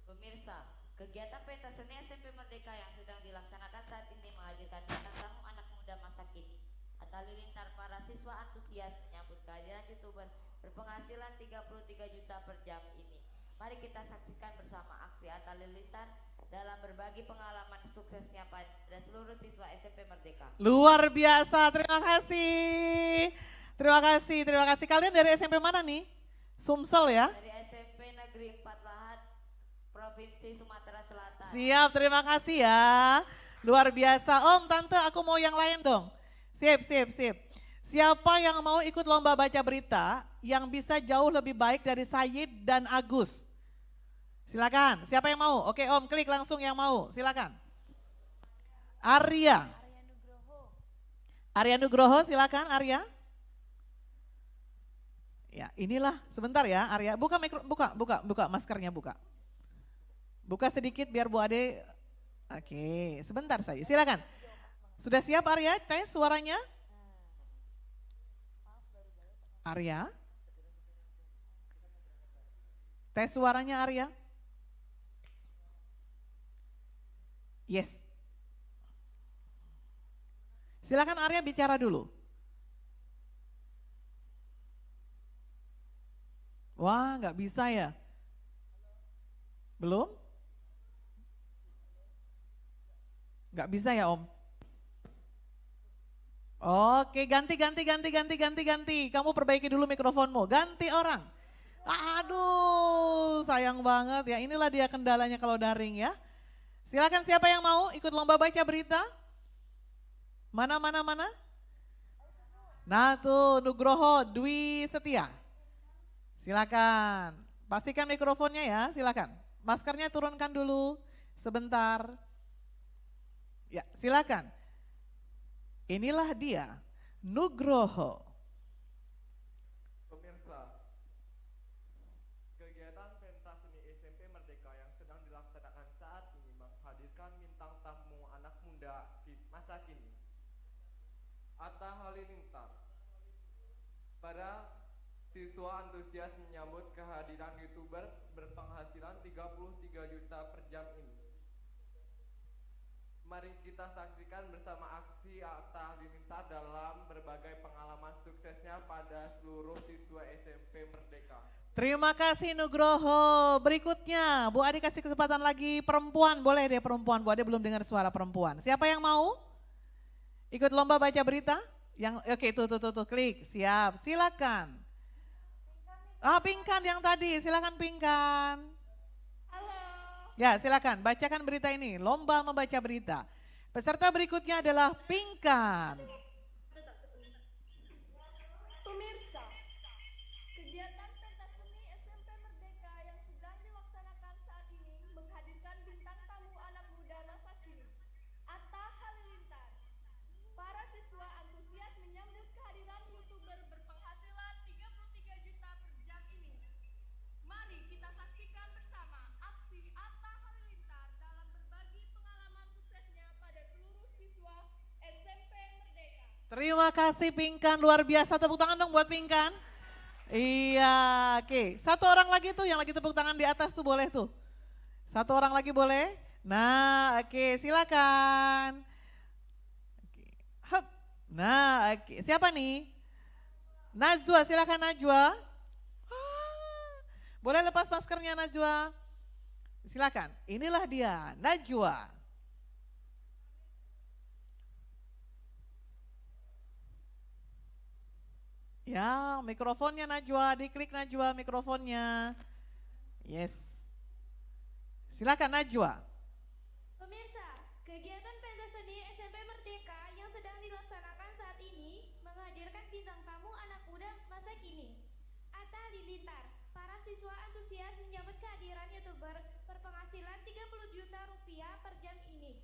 Pemirsa, kegiatan pentas seni SMP Merdeka yang sedang dilaksanakan saat ini menghadirkan bintang tamu anak muda masa kini. Hatta Halilintar, para siswa antusias menyambut kehadiran YouTuber berpenghasilan 33 juta per jam ini. Mari kita saksikan bersama aksi Hatta Halilintar dalam berbagi pengalaman suksesnya pada seluruh siswa SMP Merdeka. Luar biasa, terima kasih. Terima kasih. Kalian dari SMP mana nih? Sumsel ya? Dari SMP Negeri 4 Lahat, Provinsi Sumatera Selatan. Siap, terima kasih ya. Luar biasa. Om, Tante, aku mau yang lain dong. Sip. Siapa yang mau ikut lomba baca berita yang bisa jauh lebih baik dari Sayid dan Agus? Silakan, siapa yang mau? Oke Om, klik langsung yang mau, silakan. Arya Nugroho, silakan Arya. Ya, inilah sebentar ya Arya. Buka maskernya buka. Buka sedikit biar Bu Ade. Oke, sebentar saja. Silakan. Sudah siap Arya? Tes suaranya? Arya? Tes suaranya Arya? Yes. Silakan Arya bicara dulu. Wah, nggak bisa ya? Belum? Nggak bisa ya Om? Oke, ganti. Kamu perbaiki dulu mikrofonmu. Ganti orang. Aduh, sayang banget ya. Inilah dia kendalanya kalau daring ya. Silakan siapa yang mau ikut lomba baca berita? Mana? Nah tuh, Nugroho Dwi Setia. Silakan. Pastikan mikrofonnya ya, silakan. Maskernya turunkan dulu sebentar. Ya, silakan. Inilah dia, Nugroho. Pemirsa, kegiatan pentas seni SMP Merdeka yang sedang dilaksanakan saat ini menghadirkan bintang tamu anak muda di masa kini. Atta Halilintar. Para siswa antusias menyambut kehadiran YouTuber berpenghasilan 33 juta per jam ini. Mari kita saksikan bersama aksi Atta Halilintar dalam berbagai pengalaman suksesnya pada seluruh siswa SMP Merdeka. Terima kasih Nugroho. Berikutnya Bu Adi kasih kesempatan lagi perempuan, boleh deh perempuan. Bu Adi belum dengar suara perempuan. Siapa yang mau ikut lomba baca berita? Yang oke tuh klik, siap, silakan. Pingkan yang tadi, silakan Pingkan. Ya silakan, bacakan berita ini, lomba membaca berita. Peserta berikutnya adalah Pingkan. Pemirsa, kegiatan pentas seni SMP Merdeka yang sedang dilaksanakan saat ini menghadirkan bintang tamu anak muda masa kini, Atta Halilintar. Para siswa antusias menyambut kehadiran YouTuber berpenghasilan 33 juta per jam ini. Mari kita saksikan bersama aksi Atta Halilintar dalam berbagi pengalaman suksesnya pada seluruh siswa SMP Merdeka. Terima kasih Pingkan, luar biasa. Tepuk tangan dong buat Pingkan. Iya, oke. Satu orang lagi tuh yang lagi tepuk tangan di atas tuh boleh tuh. Satu orang lagi boleh. Nah, oke, silakan. Oke. Hup. Nah, oke. Siapa nih? Najwa, silakan Najwa. Boleh lepas maskernya Najwa. Silakan. Inilah dia, Najwa. Ya, mikrofonnya Najwa, diklik Najwa mikrofonnya. Yes. Silakan Najwa. Pemirsa, kegiatan pentas seni SMP Merdeka yang sedang dilaksanakan saat ini menghadirkan bintang tamu anak muda masa kini, Atta Halilintar. Para siswa antusias menyambut kehadiran YouTuber berpenghasilan 30 juta rupiah per jam ini.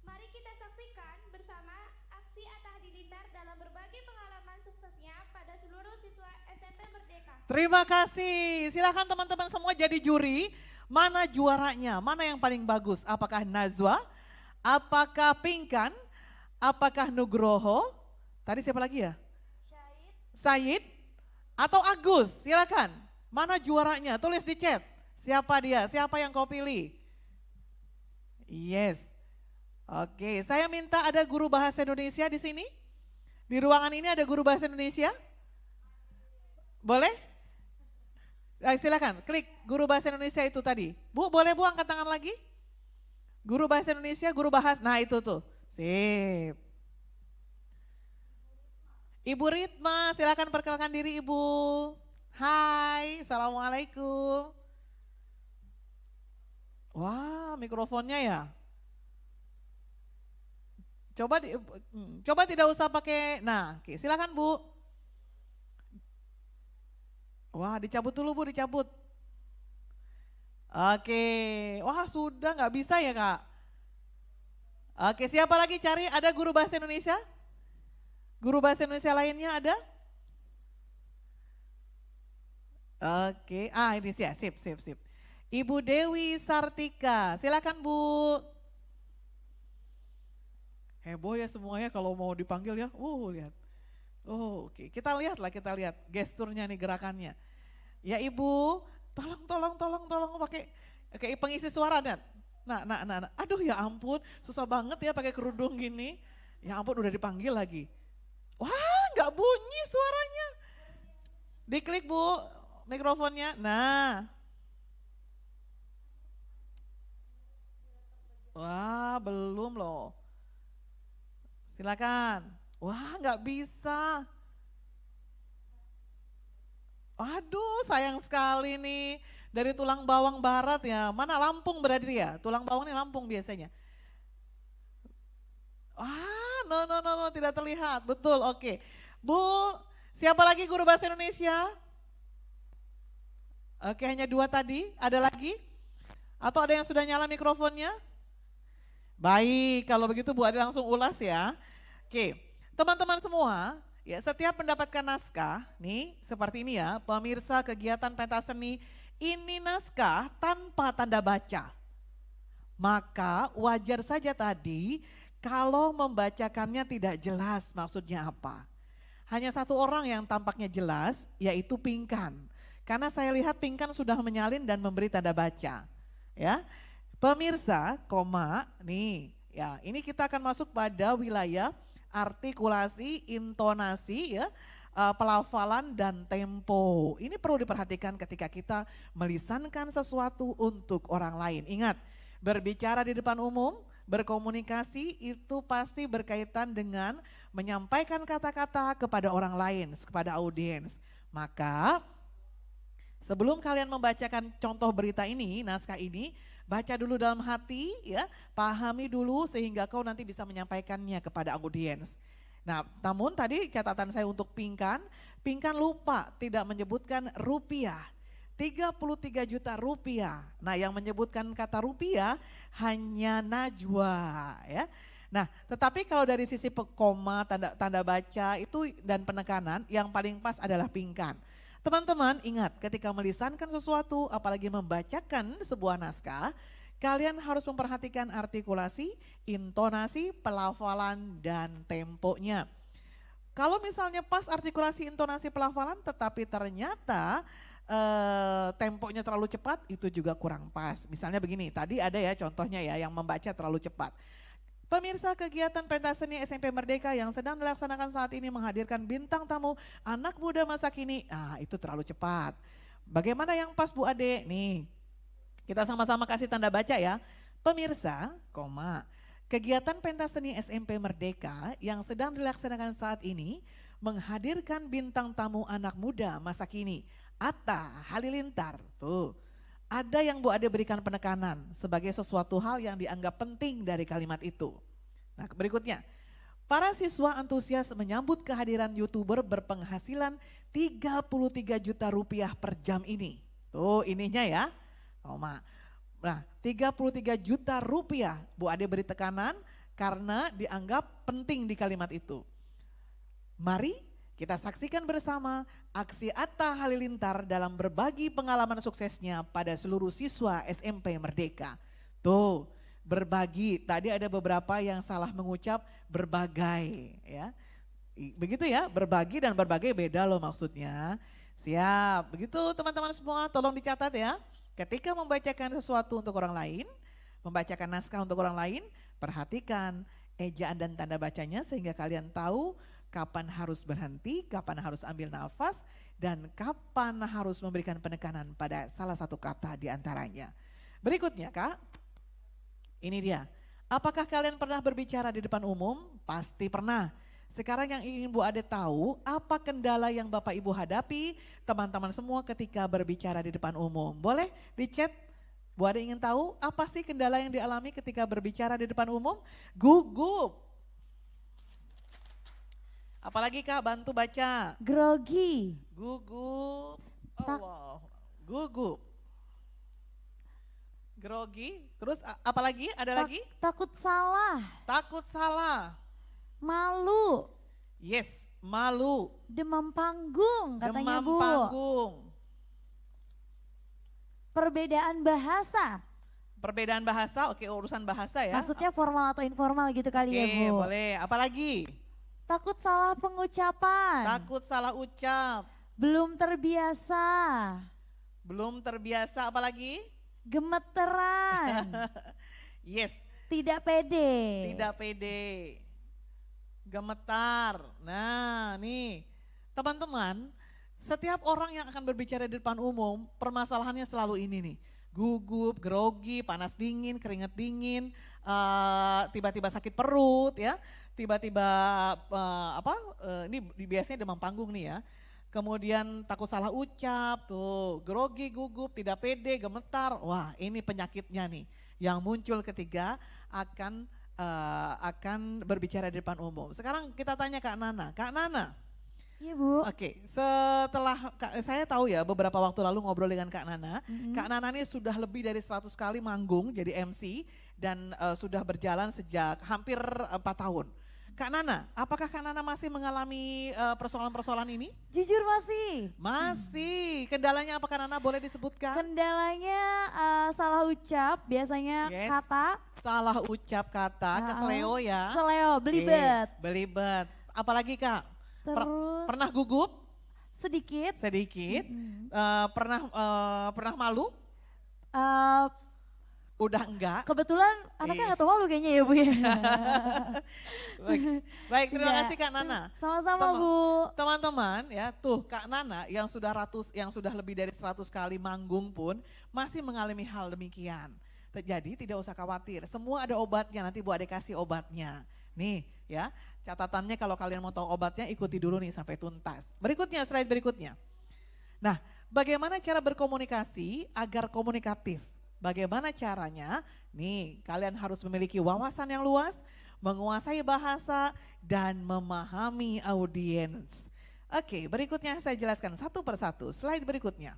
Mari kita saksikan bersama aksi Atta Halilintar dalam berbagai pengalaman suksesnya pada seluruh siswa SMP Merdeka. Terima kasih. Silakan teman-teman semua jadi juri. Mana juaranya? Mana yang paling bagus? Apakah Najwa? Apakah Pingkan? Apakah Nugroho? Tadi siapa lagi ya? Said? Atau Agus? Silakan. Mana juaranya? Tulis di chat. Siapa dia? Siapa yang kau pilih? Yes. Oke, saya minta ada guru bahasa Indonesia di sini. Di ruangan ini ada guru bahasa Indonesia? Boleh? Silakan, klik guru bahasa Indonesia itu tadi. Bu, boleh Bu angkat tangan lagi? Guru bahasa Indonesia, guru bahasa, nah itu tuh. Sip. Ibu Ritma, silakan perkenalkan diri Ibu. Hai, Assalamualaikum. Wah, mikrofonnya ya. Coba tidak usah pakai, nah oke, silakan Bu. Wah dicabut dulu Bu, dicabut. Oke, wah sudah nggak bisa ya Kak. Oke, siapa lagi cari, ada guru bahasa Indonesia? Guru bahasa Indonesia lainnya ada? Oke, ini sih ya, sip. Ibu Dewi Sartika, silakan Bu. Heboh ya semuanya kalau mau dipanggil ya, lihat. Oke. Kita lihat gesturnya nih, gerakannya. Ya Ibu, tolong pakai pengisi suara dan. Nah. Aduh ya ampun, susah banget ya pakai kerudung gini. Ya ampun udah dipanggil lagi. Wah, nggak bunyi suaranya. Diklik Bu mikrofonnya. Nah. Wah, belum loh. Silakan. Wah, nggak bisa. Aduh, sayang sekali nih. Dari Tulang Bawang Barat ya. Mana Lampung berarti ya? Tulang Bawang ini Lampung biasanya. No, tidak terlihat. Betul, oke. Bu, siapa lagi guru bahasa Indonesia? Oke, hanya 2 tadi. Ada lagi? Atau ada yang sudah nyala mikrofonnya? Baik, kalau begitu Bu Ade langsung ulas ya. Oke, teman-teman semua, ya setiap mendapatkan naskah, nih seperti ini ya, pemirsa kegiatan pentas seni, ini naskah tanpa tanda baca. Maka wajar saja tadi kalau membacakannya tidak jelas maksudnya apa. Hanya satu orang yang tampaknya jelas, yaitu Pinkan. Karena saya lihat Pinkan sudah menyalin dan memberi tanda baca. Ya, pemirsa, nih, ya ini kita akan masuk pada wilayah artikulasi, intonasi, ya, pelafalan dan tempo. Ini perlu diperhatikan ketika kita melisankan sesuatu untuk orang lain. Ingat, berbicara di depan umum, berkomunikasi itu pasti berkaitan dengan menyampaikan kata-kata kepada orang lain, kepada audiens. Maka sebelum kalian membacakan contoh berita ini, naskah ini, baca dulu dalam hati ya, pahami dulu sehingga kau nanti bisa menyampaikannya kepada audiens. Nah, namun tadi catatan saya untuk Pinkan lupa tidak menyebutkan rupiah. 33 juta rupiah. Nah, yang menyebutkan kata rupiah hanya Najwa ya. Nah, tetapi kalau dari sisi koma, tanda baca itu dan penekanan yang paling pas adalah Pinkan. Teman-teman ingat ketika melisankan sesuatu apalagi membacakan sebuah naskah, kalian harus memperhatikan artikulasi, intonasi, pelafalan dan temponya. Kalau misalnya pas artikulasi, intonasi, pelafalan tetapi ternyata temponya terlalu cepat, itu juga kurang pas. Misalnya begini, tadi ada ya contohnya ya yang membaca terlalu cepat. Pemirsa kegiatan pentas seni SMP Merdeka yang sedang dilaksanakan saat ini menghadirkan bintang tamu anak muda masa kini. Nah, itu terlalu cepat. Bagaimana yang pas Bu Ade? Nih, kita sama-sama kasih tanda baca ya. Pemirsa, kegiatan pentas seni SMP Merdeka yang sedang dilaksanakan saat ini menghadirkan bintang tamu anak muda masa kini. Atta Halilintar, tuh ada yang Bu Ade berikan penekanan sebagai sesuatu hal yang dianggap penting dari kalimat itu. Nah berikutnya, para siswa antusias menyambut kehadiran YouTuber berpenghasilan 33 juta rupiah per jam ini. Tuh ininya ya, nah 33 juta rupiah Bu Ade beri tekanan karena dianggap penting di kalimat itu. Mari kita saksikan bersama aksi Atta Halilintar dalam berbagi pengalaman suksesnya pada seluruh siswa SMP Merdeka. Tuh, berbagi. Tadi ada beberapa yang salah mengucap berbagai ya. Begitu ya, berbagi dan berbagai beda loh maksudnya. Siap, begitu teman-teman semua tolong dicatat ya. Ketika membacakan sesuatu untuk orang lain, membacakan naskah untuk orang lain, perhatikan ejaan dan tanda bacanya sehingga kalian tahu kapan harus berhenti, kapan harus ambil nafas, dan kapan harus memberikan penekanan pada salah satu kata di antaranya. Berikutnya Kak, ini dia. Apakah kalian pernah berbicara di depan umum? Pasti pernah. Sekarang yang ingin Bu Ade tahu, apa kendala yang Bapak Ibu hadapi, teman-teman semua ketika berbicara di depan umum? Boleh di chat? Bu Ade ingin tahu apa sih kendala yang dialami ketika berbicara di depan umum? Gugup. Apalagi Kak, bantu baca. Grogi. Gugup. Allah. Gugup. Grogi. Terus apalagi? Ada lagi? Takut salah. Takut salah. Malu. Yes, malu. Demam panggung katanya Demam Bu. panggung. Perbedaan bahasa. Perbedaan bahasa, oke urusan bahasa ya. Maksudnya formal atau informal gitu kali ya Oke, Bu. boleh. Apalagi? Takut salah pengucapan. Takut salah ucap. Belum terbiasa. Belum terbiasa, apalagi? Gemeteran. Yes. Tidak pede. Tidak pede. Gemetar. Nah nih, teman-teman, setiap orang yang akan berbicara di depan umum, permasalahannya selalu ini nih. Gugup, grogi, panas dingin, keringat dingin, tiba-tiba sakit perut ya. Tiba-tiba ini biasanya demam panggung nih ya. Kemudian takut salah ucap, tuh grogi, gugup, tidak pede, gemetar. Wah ini penyakitnya nih yang muncul ketika akan berbicara di depan umum. Sekarang kita tanya Kak Nana. Kak Nana, Iya Bu. Oke, setelah saya tahu ya beberapa waktu lalu ngobrol dengan Kak Nana. Kak Nana ini sudah lebih dari 100 kali manggung jadi MC dan sudah berjalan sejak hampir 4 tahun. Kak Nana, apakah Kak Nana masih mengalami persoalan-persoalan ini? Jujur masih. Masih. Kendalanya apa Kak Nana boleh disebutkan? Kendalanya salah ucap, biasanya Yes. kata. Salah ucap kata, kesleo ya. Seleo, belibet. Belibet. Apalagi Kak? Terus Pernah gugup? sedikit. Sedikit. Pernah malu? eh, Udah enggak? Kebetulan anaknya nggak tahu malu kayaknya ya Bu ya. Baik, terima Enggak. kasih Kak Nana. Sama-sama Teman- Bu. Teman-teman ya, tuh Kak Nana yang sudah lebih dari 100 kali manggung pun masih mengalami hal demikian. Jadi tidak usah khawatir, semua ada obatnya, nanti Bu Ade kasih obatnya. Nih ya, catatannya kalau kalian mau tahu obatnya ikuti dulu nih sampai tuntas. Berikutnya, slide berikutnya. Nah, bagaimana cara berkomunikasi agar komunikatif? Bagaimana caranya? Nih, kalian harus memiliki wawasan yang luas, menguasai bahasa, dan memahami audiens. Oke, berikutnya saya jelaskan satu persatu. Slide berikutnya.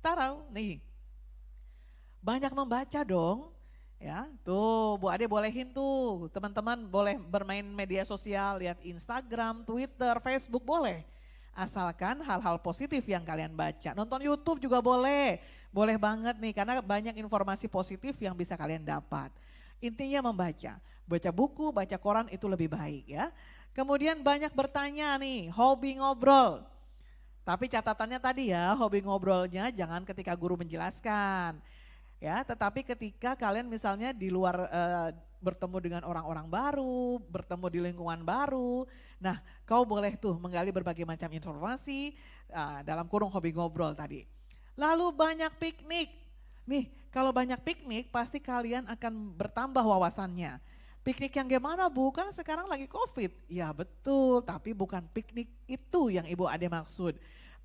Taruh, nih. Banyak membaca dong. Ya, tuh Bu Ade bolehin tuh, teman-teman boleh bermain media sosial, lihat Instagram, Twitter, Facebook boleh. Asalkan hal-hal positif yang kalian baca. Nonton YouTube juga boleh, boleh banget nih karena banyak informasi positif yang bisa kalian dapat. Intinya membaca, baca buku, baca koran itu lebih baik ya. Kemudian banyak bertanya nih, hobi ngobrol. Tapi catatannya tadi ya, hobi ngobrolnya jangan ketika guru menjelaskan. Ya, tetapi ketika kalian misalnya di luar bertemu dengan orang-orang baru, bertemu di lingkungan baru, nah kau boleh tuh menggali berbagai macam informasi dalam kurung hobi ngobrol tadi. Lalu banyak piknik, nih kalau banyak piknik pasti kalian akan bertambah wawasannya. Piknik yang gimana Bu? Kan sekarang lagi COVID. Ya betul, tapi bukan piknik itu yang Ibu Ade maksud.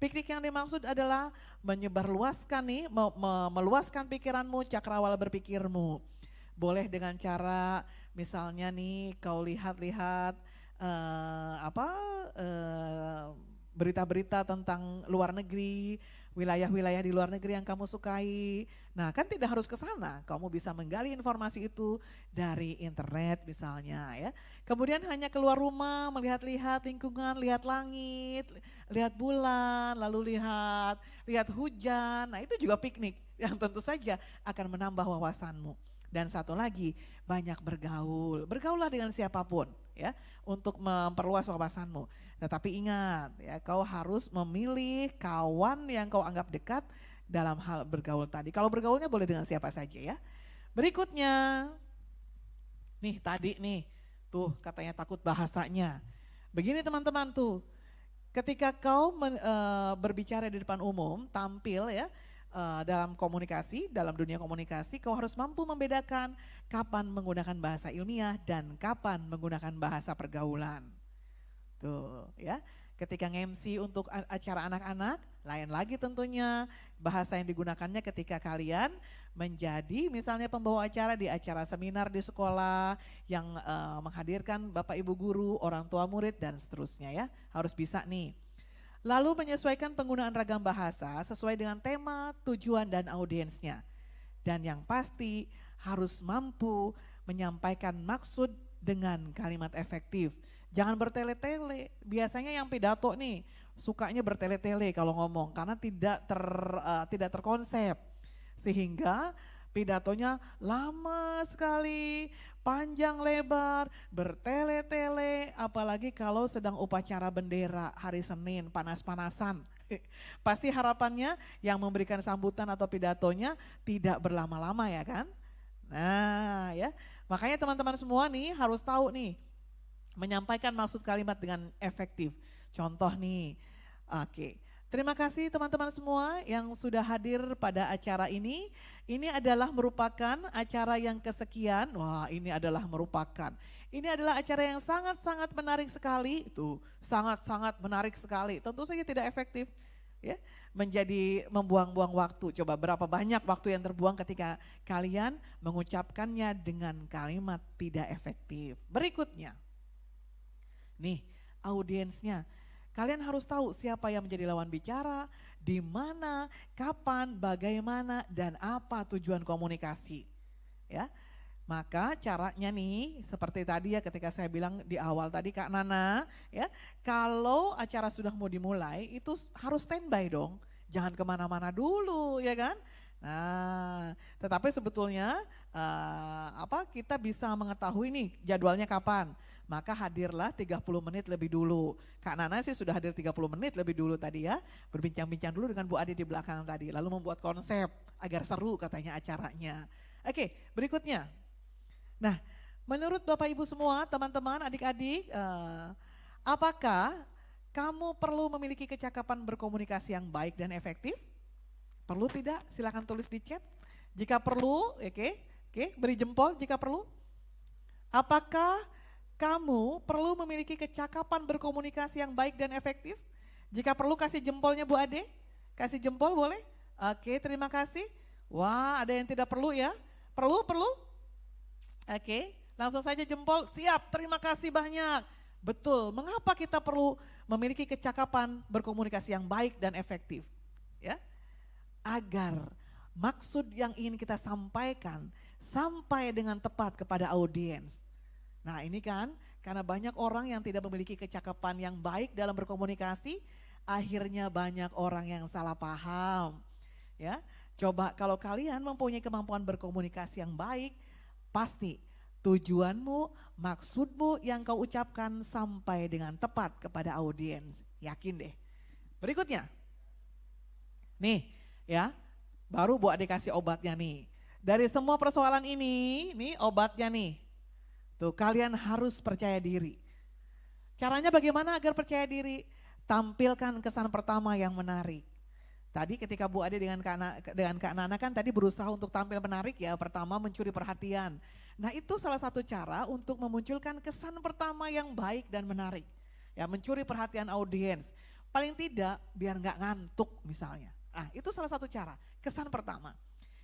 Piknik yang dimaksud adalah menyebarluaskan nih, meluaskan pikiranmu, cakrawala berpikirmu. Boleh dengan cara misalnya nih kau lihat-lihat berita-berita tentang luar negeri, wilayah-wilayah di luar negeri yang kamu sukai. Nah kan tidak harus ke sana, kamu bisa menggali informasi itu dari internet misalnya ya. Kemudian hanya keluar rumah, melihat-lihat lingkungan, lihat langit, lihat bulan, lalu lihat hujan. Nah itu juga piknik yang tentu saja akan menambah wawasanmu. Dan satu lagi, banyak bergaul. Bergaullah dengan siapapun ya untuk memperluas wawasanmu. Tetapi ingat ya, kau harus memilih kawan yang kau anggap dekat dalam hal bergaul tadi. Kalau bergaulnya boleh dengan siapa saja ya. Berikutnya, nih tadi nih, tuh katanya takut bahasanya. Begini teman-teman tuh, ketika kau berbicara di depan umum, tampil ya, dalam komunikasi, dalam dunia komunikasi, kau harus mampu membedakan kapan menggunakan bahasa ilmiah dan kapan menggunakan bahasa pergaulan. Tuh ya, ketika nge-MC untuk acara anak-anak, lain lagi tentunya bahasa yang digunakannya ketika kalian menjadi misalnya pembawa acara di acara seminar di sekolah yang menghadirkan Bapak Ibu guru, orang tua murid dan seterusnya ya, harus bisa nih. Lalu menyesuaikan penggunaan ragam bahasa sesuai dengan tema, tujuan dan audiensnya. Dan yang pasti harus mampu menyampaikan maksud dengan kalimat efektif. Jangan bertele-tele, biasanya yang pidato nih sukanya bertele-tele kalau ngomong karena tidak terkonsep. Sehingga pidatonya lama sekali, panjang lebar, bertele-tele, apalagi kalau sedang upacara bendera hari Senin panas-panasan. Pasti harapannya yang memberikan sambutan atau pidatonya tidak berlama-lama ya kan? Nah ya, makanya teman-teman semua nih harus tahu nih, menyampaikan maksud kalimat dengan efektif. Contoh nih, oke. Terima kasih teman-teman semua yang sudah hadir pada acara ini. Ini adalah merupakan acara yang kesekian. Wah, ini adalah merupakan. Ini adalah acara yang sangat-sangat menarik sekali. Itu sangat-sangat menarik sekali. Tentu saja tidak efektif, ya. Menjadi membuang-buang waktu. Coba berapa banyak waktu yang terbuang ketika kalian mengucapkannya dengan kalimat tidak efektif. Berikutnya. Nih, audiensnya. Kalian harus tahu siapa yang menjadi lawan bicara, di mana, kapan, bagaimana, dan apa tujuan komunikasi. Ya, maka caranya nih seperti tadi ya ketika saya bilang di awal tadi Kak Nana, ya kalau acara sudah mau dimulai itu harus standby dong, jangan kemana-mana dulu ya kan. Nah, tetapi sebetulnya kita bisa mengetahui nih jadwalnya kapan. Maka hadirlah 30 menit lebih dulu. Kak Nana sih sudah hadir 30 menit lebih dulu tadi ya. Berbincang-bincang dulu dengan Bu Ade di belakang tadi. Lalu membuat konsep agar seru katanya acaranya. Oke, berikutnya. Nah, menurut Bapak Ibu semua, teman-teman, adik-adik, apakah kamu perlu memiliki kecakapan berkomunikasi yang baik dan efektif? Perlu tidak? Silakan tulis di chat. Jika perlu, oke, beri jempol jika perlu. Apakah kamu perlu memiliki kecakapan berkomunikasi yang baik dan efektif? Jika perlu kasih jempolnya Bu Ade. Kasih jempol boleh? Oke, terima kasih. Wah, ada yang tidak perlu ya? Perlu? Oke, langsung saja jempol. Siap, terima kasih banyak. Betul, mengapa kita perlu memiliki kecakapan berkomunikasi yang baik dan efektif? Ya, agar maksud yang ingin kita sampaikan sampai dengan tepat kepada audiens. Nah ini kan karena banyak orang yang tidak memiliki kecakapan yang baik dalam berkomunikasi, akhirnya banyak orang yang salah paham. Ya, coba kalau kalian mempunyai kemampuan berkomunikasi yang baik, pasti tujuanmu, maksudmu yang kau ucapkan sampai dengan tepat kepada audiens. Yakin deh. Berikutnya, nih ya, baru Bu Ade kasih obatnya nih. Dari semua persoalan ini, nih obatnya nih. Tuh, kalian harus percaya diri. Caranya bagaimana agar percaya diri? Tampilkan kesan pertama yang menarik. Tadi ketika Bu Ade dengan Kak Nana kan tadi berusaha untuk tampil menarik ya. Pertama mencuri perhatian. Nah itu salah satu cara untuk memunculkan kesan pertama yang baik dan menarik. Ya, mencuri perhatian audiens. Paling tidak biar nggak ngantuk misalnya. Nah itu salah satu cara, kesan pertama.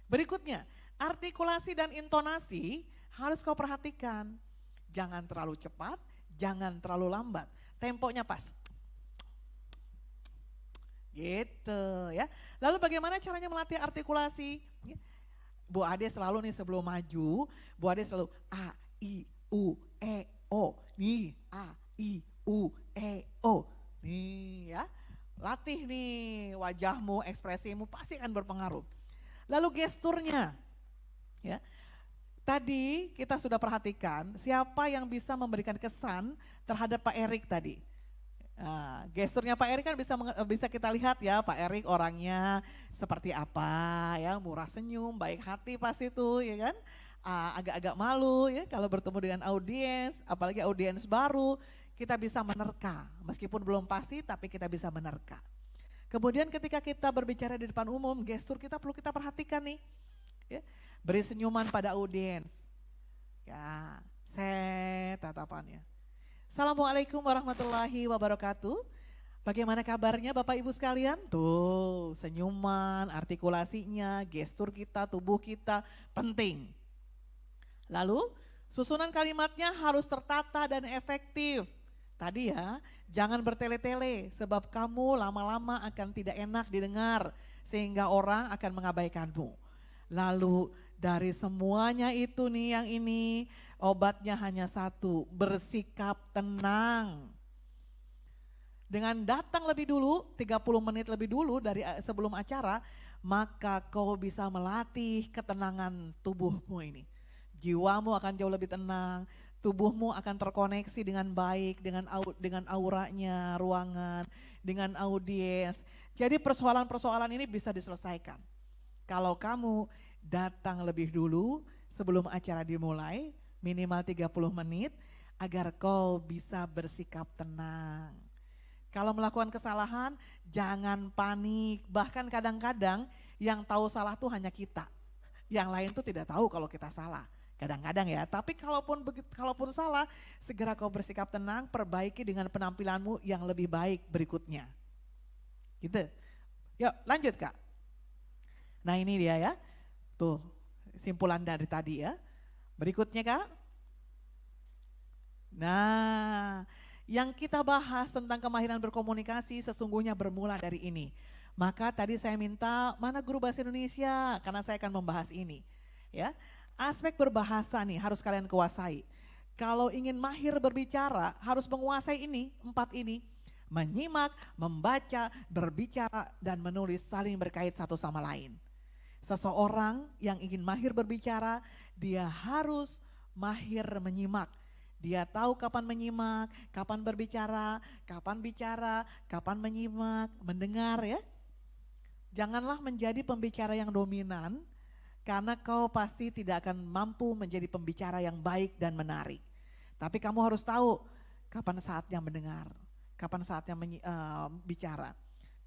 Berikutnya, artikulasi dan intonasi harus kau perhatikan. Jangan terlalu cepat, jangan terlalu lambat. Temponya pas. Gitu ya. Lalu bagaimana caranya melatih artikulasi? Bu Ade selalu nih sebelum maju, Bu Ade selalu A, I, U, E, O. Nih, A, I, U, E, O. Nih ya. Latih nih wajahmu, ekspresimu pasti akan berpengaruh. Lalu gesturnya. Ya. Tadi kita sudah perhatikan siapa yang bisa memberikan kesan terhadap Pak Erik tadi. Nah, gesturnya Pak Erik kan bisa kita lihat ya, Pak Erik orangnya seperti apa ya, murah senyum, baik hati pasti itu ya kan. Agak-agak malu ya kalau bertemu dengan audiens, apalagi audiens baru, kita bisa menerka. Meskipun belum pasti tapi kita bisa menerka. Kemudian ketika kita berbicara di depan umum, gestur kita perlu kita perhatikan nih. Ya. Beri senyuman pada audiens. Ya, tatapannya. Assalamualaikum warahmatullahi wabarakatuh. Bagaimana kabarnya Bapak Ibu sekalian? Tuh, senyuman, artikulasinya, gestur kita, tubuh kita penting. Lalu, susunan kalimatnya harus tertata dan efektif. Tadi ya, jangan bertele-tele sebab kamu lama-lama akan tidak enak didengar sehingga orang akan mengabaikanmu. Lalu dari semuanya itu nih yang ini obatnya hanya satu, bersikap tenang. Dengan datang lebih dulu, 30 menit lebih dulu dari sebelum acara, maka kau bisa melatih ketenangan tubuhmu ini. Jiwamu akan jauh lebih tenang, tubuhmu akan terkoneksi dengan baik, dengan auranya, ruangan, dengan audiens. Jadi persoalan-persoalan ini bisa diselesaikan. Kalau kamu datang lebih dulu sebelum acara dimulai, minimal 30 menit, agar kau bisa bersikap tenang. Kalau melakukan kesalahan, jangan panik. Bahkan kadang-kadang yang tahu salah tuh hanya kita. Yang lain tuh tidak tahu kalau kita salah. Kadang-kadang ya, tapi kalaupun salah, segera kau bersikap tenang, perbaiki dengan penampilanmu yang lebih baik berikutnya. Gitu. Yuk lanjut Kak. Nah ini dia ya, tuh simpulan dari tadi ya. Berikutnya Kak. Nah Yang kita bahas tentang kemahiran berkomunikasi sesungguhnya bermula dari ini. Maka tadi saya minta mana guru bahasa Indonesia karena saya akan membahas ini. Ya, aspek berbahasa nih harus kalian kuasai. Kalau ingin mahir berbicara harus menguasai ini, 4 ini. Menyimak, membaca, berbicara, dan menulis saling berkait satu sama lain. Seseorang yang ingin mahir berbicara, dia harus mahir menyimak. Dia tahu kapan menyimak, kapan berbicara, kapan bicara, kapan menyimak, mendengar ya. Janganlah menjadi pembicara yang dominan, karena kau pasti tidak akan mampu menjadi pembicara yang baik dan menarik. Tapi kamu harus tahu kapan saatnya mendengar, kapan saatnya bicara.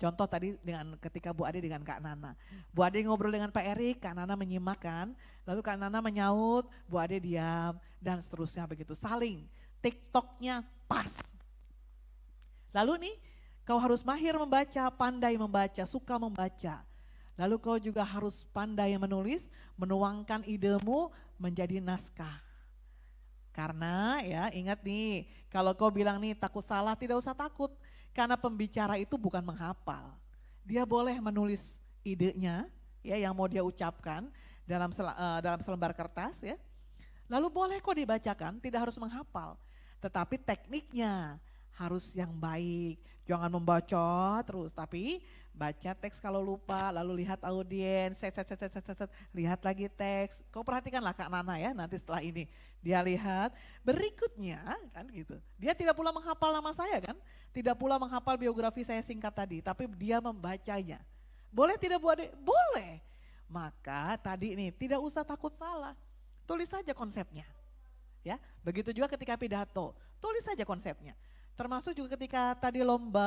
Contoh tadi dengan ketika Bu Ade dengan Kak Nana. Bu Ade ngobrol dengan Pak Erik, Kak Nana menyimak kan. Lalu Kak Nana menyaut, Bu Ade diam dan seterusnya begitu. Saling, TikToknya pas. Lalu nih kau harus mahir membaca, pandai membaca, suka membaca. Lalu kau juga harus pandai menulis, menuangkan idemu menjadi naskah. Karena ya ingat nih, kalau kau bilang nih takut salah, tidak usah takut. Karena pembicara itu bukan menghafal. Dia boleh menulis idenya ya yang mau dia ucapkan dalam selembar kertas ya. Lalu boleh kok dibacakan, tidak harus menghafal. Tetapi tekniknya harus yang baik. Jangan membaca terus, tapi baca teks kalau lupa, lalu lihat audiens, lihat lagi teks. Kau perhatikanlah Kak Nana ya nanti setelah ini. Dia lihat berikutnya kan gitu. Dia tidak pula menghafal nama saya kan, tidak pula menghafal biografi saya singkat tadi, tapi dia membacanya. Boleh tidak Bu Ade? Boleh. Maka tadi ini tidak usah takut salah, tulis saja konsepnya. Ya, begitu juga ketika pidato, tulis saja konsepnya. Termasuk juga ketika tadi lomba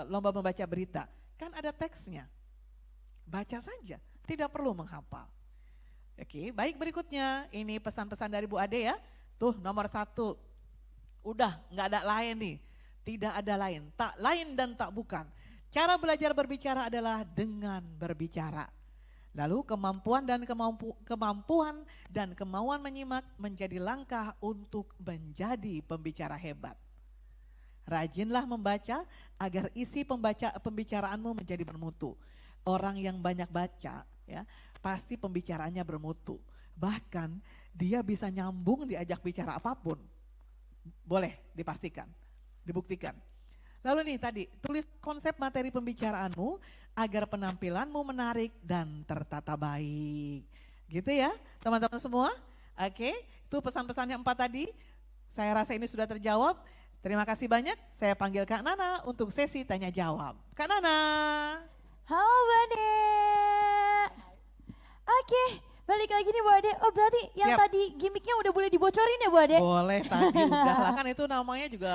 membaca berita, kan ada teksnya. Baca saja, tidak perlu menghafal. Oke, baik berikutnya, ini pesan-pesan dari Bu Ade ya. Tuh nomor 1, udah nggak ada lain nih, tidak ada lain, tak lain dan tak bukan. Cara belajar berbicara adalah dengan berbicara. Lalu kemampuan dan kemauan menyimak menjadi langkah untuk menjadi pembicara hebat. Rajinlah membaca agar isi pembicaraanmu menjadi bermutu. Orang yang banyak baca ya pasti pembicaraannya bermutu. Bahkan dia bisa nyambung diajak bicara apapun. Boleh dipastikan, dibuktikan. Lalu nih tadi, tulis konsep materi pembicaraanmu agar penampilanmu menarik dan tertata baik. Gitu ya teman-teman semua. Oke, itu pesan-pesannya 4 tadi. Saya rasa ini sudah terjawab. Terima kasih banyak, saya panggil Kak Nana untuk sesi tanya jawab. Kak Nana. Halo Bu Ade. Oke, balik lagi nih Bu Ade. Oh berarti yang Siap. tadi gimmicknya udah boleh dibocorin ya Bu Ade? Boleh tadi udah lah, kan itu namanya juga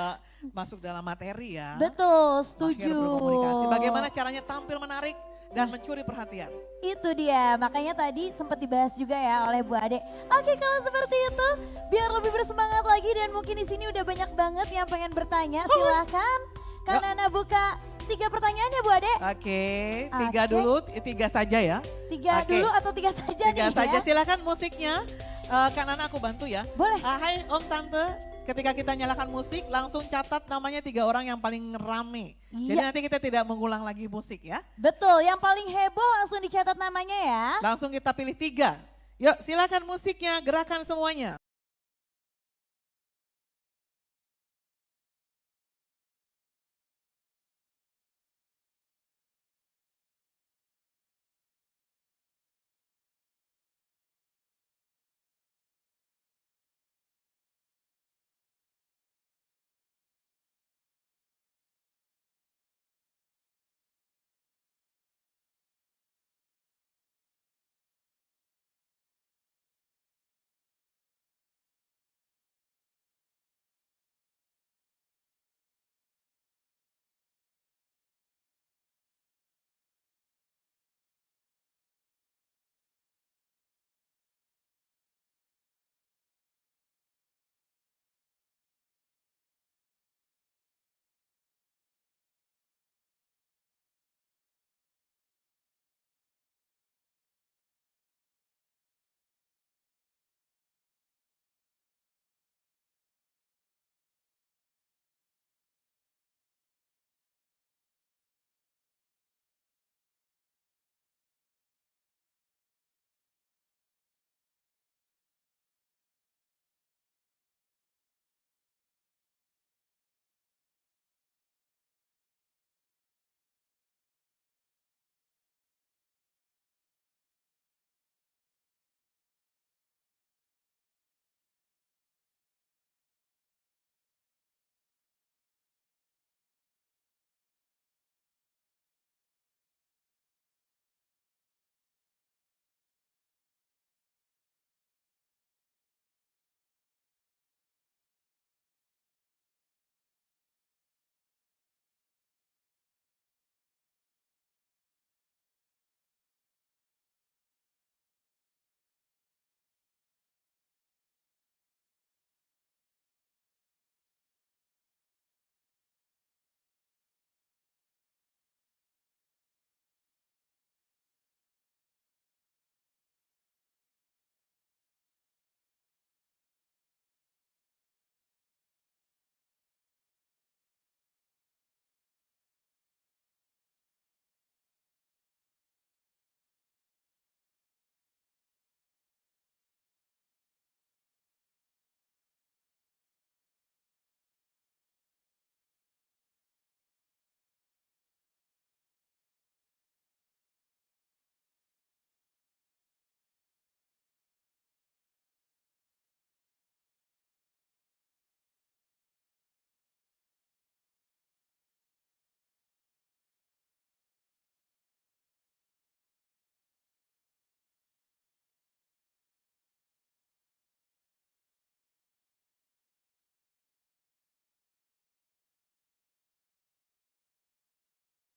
masuk dalam materi ya. Betul, Mahir setuju. berkomunikasi. Bagaimana caranya tampil menarik dan mencuri perhatian. Itu dia, makanya tadi sempat dibahas juga ya oleh Bu Ade. Oke kalau seperti itu, biar lebih bersemangat lagi dan mungkin di sini udah banyak banget yang pengen bertanya, silahkan. Kak Nana buka 3 pertanyaan ya Bu Ade. Oke, 3 Oke. dulu, 3 saja ya. 3 Oke. dulu atau 3 saja 3 nih saja, ya? silakan musiknya. Kak Nana aku bantu ya. Boleh. Hai Om Tante, ketika kita nyalakan musik langsung catat namanya 3 orang yang paling rame. Jadi Iya. nanti kita tidak mengulang lagi musik ya. Betul, yang paling heboh langsung dicatat namanya ya. Langsung kita pilih 3. Yuk silakan musiknya, gerakan semuanya.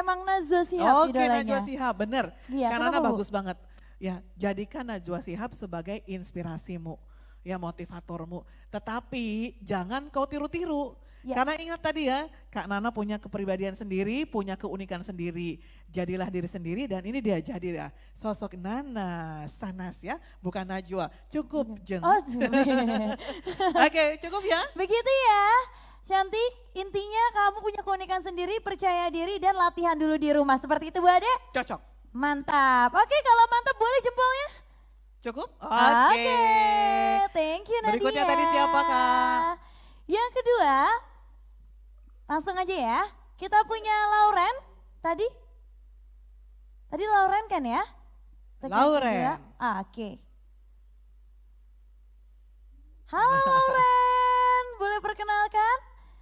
emang Najwa Shihab Oke, idolanya. Najwa Shihab, bener. Iya, Karena kenapa, Bu? bagus banget. Ya, jadikan Najwa Shihab sebagai inspirasimu, ya motivatormu. Tetapi jangan kau tiru-tiru. Ya. Karena ingat tadi ya, Kak Nana punya kepribadian sendiri, punya keunikan sendiri. Jadilah diri sendiri dan ini dia jadilah sosok Nana Sanas ya, bukan Najwa. Cukup jeng. Oh, Oke, cukup ya. begitu ya. Cantik, intinya kamu punya keunikan sendiri, percaya diri dan latihan dulu di rumah. Seperti itu Bu Ade? Cocok. Mantap. Oke, kalau mantap boleh jempolnya. Cukup? Oke, thank you Nadia. Berikutnya tadi siapa, Kak? Yang kedua, langsung aja ya. Kita punya Lauren tadi. Tadi Lauren kan ya? Lauren. Oke. Halo Lauren, boleh perkenalkan?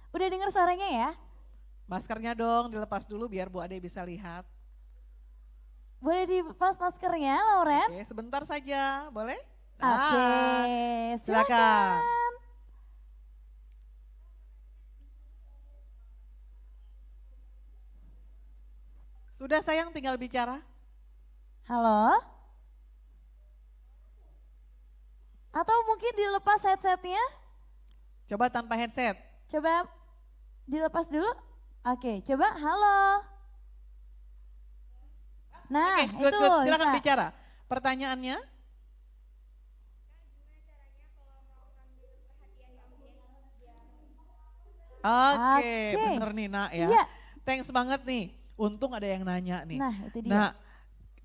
Udah dengar suaranya ya? Maskernya dong dilepas dulu biar Bu Ade bisa lihat. Boleh dilepas maskernya Lauren? Oke, sebentar saja, boleh? Oke, silakan. silakan. Sudah sayang tinggal bicara. Halo? Atau mungkin dilepas headsetnya? Coba tanpa headset. Coba dilepas dulu. Oke, coba halo. Nah, Oke, good, itu good. Silakan bisa. bicara. Pertanyaannya? Oke, Oke. bener nih Nak ya. Iya. Thanks banget nih. Untung ada yang nanya nih. Nah, itu dia. Nah,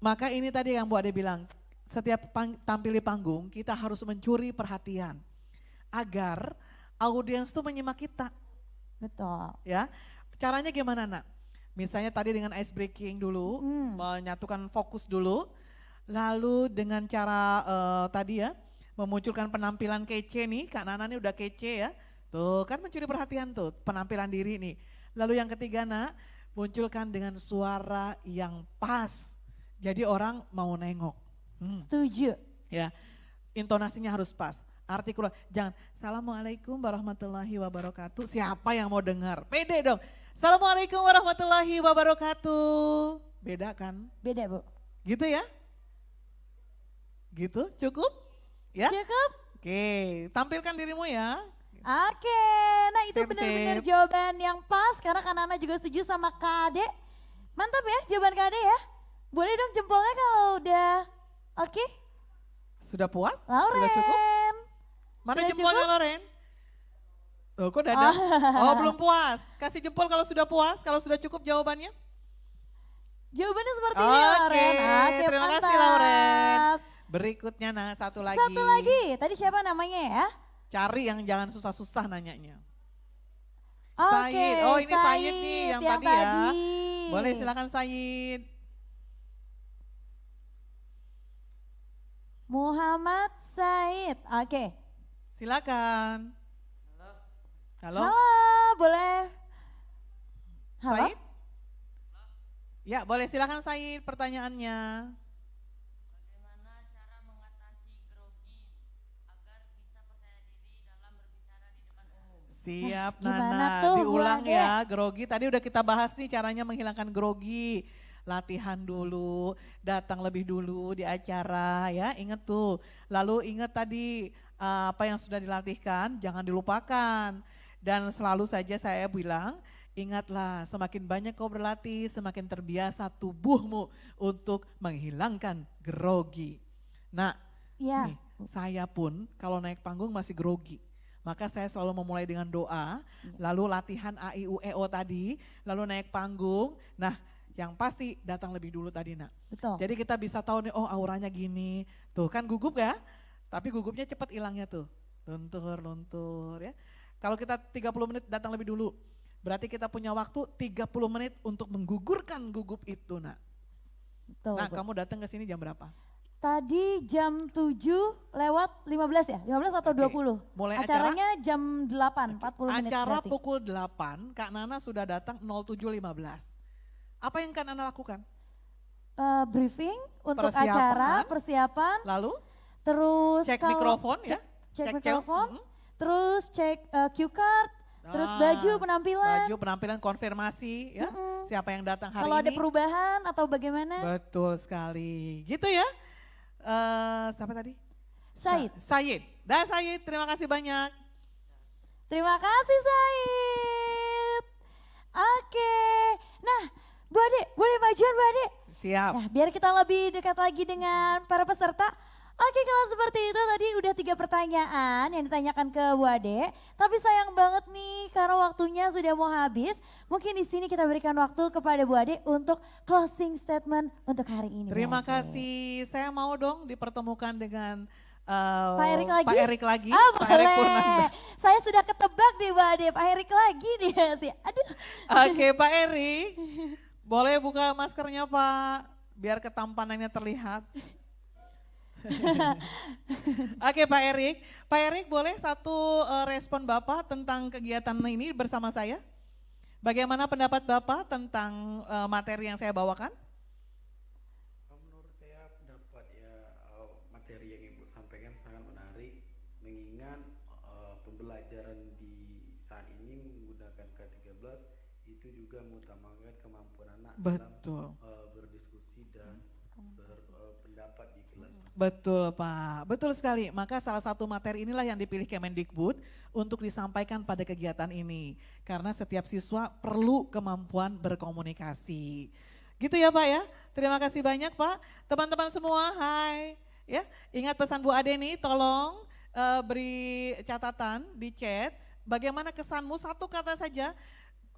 maka ini tadi yang Bu Ade bilang, setiap tampil di panggung kita harus mencuri perhatian agar audiens tuh menyimak kita, Betul. ya. Caranya gimana Nak? Misalnya tadi dengan ice breaking dulu, menyatukan fokus dulu, lalu dengan cara tadi ya, memunculkan penampilan kece nih, Kak Nana nih udah kece ya. Tuh kan mencuri perhatian tuh, penampilan diri nih. Lalu yang ketiga Nak, munculkan dengan suara yang pas. Jadi orang mau nengok. Setuju. Ya, intonasinya harus pas. Artikulat, jangan Assalamualaikum warahmatullahi wabarakatuh. Siapa yang mau dengar? Pede dong. Assalamualaikum warahmatullahi wabarakatuh. Beda kan? Beda Bu. Gitu ya? Gitu, cukup? Ya? Cukup? Oke, tampilkan dirimu ya. Oke, nah itu Sip, benar-benar sip. jawaban yang pas karena Kak Nana juga setuju sama Kak Ade. Mantap ya jawaban Kak Ade ya. Boleh dong jempolnya kalau udah oke. Sudah puas? Lauren. Sudah cukup? Mana Sudah jempolnya cukup? Loren? Oh, kok dadah? Oh, belum puas. Kasih jempol kalau sudah puas, kalau sudah cukup jawabannya. Jawabannya seperti ini Lauren. Oke, terima kasih mantap. Lauren. Berikutnya nah satu lagi. Satu lagi, tadi siapa namanya ya? Cari yang jangan susah-susah nanyanya. Oke, Said. Oh, ini Said nih yang tadi ya. Boleh silakan Said. Muhammad Said. Oke. Silakan. Halo. Halo, boleh. Halo. Said? Ya, boleh silakan Said pertanyaannya. Bagaimana cara mengatasi grogi agar bisa percaya diri dalam berbicara di depan umum? Siap Gimana Nana, tuh, Bu diulang Ade? ya grogi. Tadi udah kita bahas nih caranya menghilangkan grogi. Latihan dulu, datang lebih dulu di acara ya, inget tuh. Lalu inget tadi apa yang sudah dilatihkan, jangan dilupakan. Dan selalu saja saya bilang, ingatlah semakin banyak kau berlatih, semakin terbiasa tubuhmu untuk menghilangkan grogi. Nah, Iya. nih, saya pun kalau naik panggung masih grogi. Maka saya selalu memulai dengan doa, lalu latihan A, I, U, E, O tadi, lalu naik panggung. Nah, yang pasti datang lebih dulu tadi Nak. Betul. Jadi kita bisa tahu nih, oh auranya gini. Tuh kan gugup ya, tapi gugupnya cepat hilangnya tuh. Luntur ya. Kalau kita 30 menit datang lebih dulu, berarti kita punya waktu 30 menit untuk menggugurkan gugup itu Nak. Betul, Nah Bu. kamu datang ke sini jam berapa? Tadi jam 7:15 ya? 15 atau Oke. 20? Mulai Acaranya jam 8, 40 menit Acara berarti. pukul 8, Kak Nana sudah datang 07.15. Apa yang Kak Nana lakukan? Briefing untuk Persiapan. acara, persiapan, Lalu terus cek kalau- mikrofon ya? Cek Cek mikrofon, cel. terus cek cue card, terus Ah, baju penampilan. Baju penampilan konfirmasi ya. siapa yang datang hari Kalau ini. ada perubahan atau bagaimana? Betul sekali. Gitu ya. Siapa tadi? Said. Said. Dah Said, terima kasih banyak. Terima kasih Said. Oke. Nah, Bu Ade, boleh majuan Bu Ade? Siap. Nah, biar kita lebih dekat lagi dengan para peserta. Oke, kalau seperti itu tadi udah 3 pertanyaan yang ditanyakan ke Bu Ade. Tapi sayang banget nih karena waktunya sudah mau habis. Mungkin di sini kita berikan waktu kepada Bu Ade untuk closing statement untuk hari ini. Bu Terima Ade. kasih. Saya mau dong dipertemukan dengan Pak Erik lagi? Pak Erik lagi. Ah, Pak Erik boleh. Purnanda. Saya sudah ketebak nih Bu Ade, Pak Erik lagi nih. Aduh. Oke Pak Erik, boleh buka maskernya Pak, biar ketampanannya terlihat. Oke Pak Erik boleh satu respon Bapak tentang kegiatan ini bersama saya? Bagaimana pendapat Bapak tentang materi yang saya bawakan? Menurut saya pendapat ya materi yang Ibu sampaikan sangat menarik, mengingat pembelajaran di saat ini menggunakan K13 itu juga mengutamakan kemampuan anak Betul. dalam berdiskusi dan berpendapat di kelas. Betul Pak, betul sekali. Maka salah satu materi inilah yang dipilih Kemendikbud untuk disampaikan pada kegiatan ini. Karena setiap siswa perlu kemampuan berkomunikasi. Gitu ya Pak ya, terima kasih banyak Pak. Teman-teman semua, hai. Ya, ingat pesan Bu Ade nih, tolong beri catatan di chat. Bagaimana kesanmu, satu kata saja,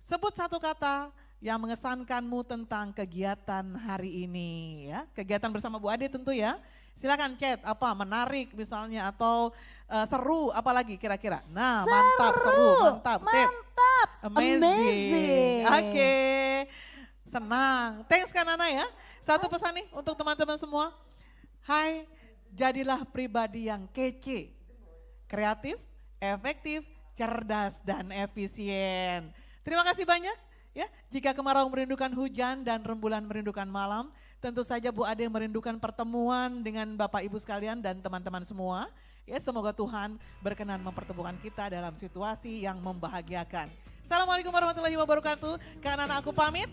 sebut satu kata yang mengesankanmu tentang kegiatan hari ini ya. Kegiatan bersama Bu Ade tentu ya. Silakan chat apa menarik misalnya atau seru apalagi kira-kira. Nah, mantap, seru, mantap, sip. Mantap, Amazing. Oke. Senang. Thanks Kak Nana ya. Satu pesan nih untuk teman-teman semua. Hai, jadilah pribadi yang kece, kreatif, efektif, cerdas dan efisien. Terima kasih banyak. Ya, jika kemarau merindukan hujan dan rembulan merindukan malam, tentu saja Bu Ade merindukan pertemuan dengan Bapak Ibu sekalian dan teman-teman semua. Ya, semoga Tuhan berkenan mempertemukan kita dalam situasi yang membahagiakan. Assalamualaikum warahmatullahi wabarakatuh. Karena aku pamit.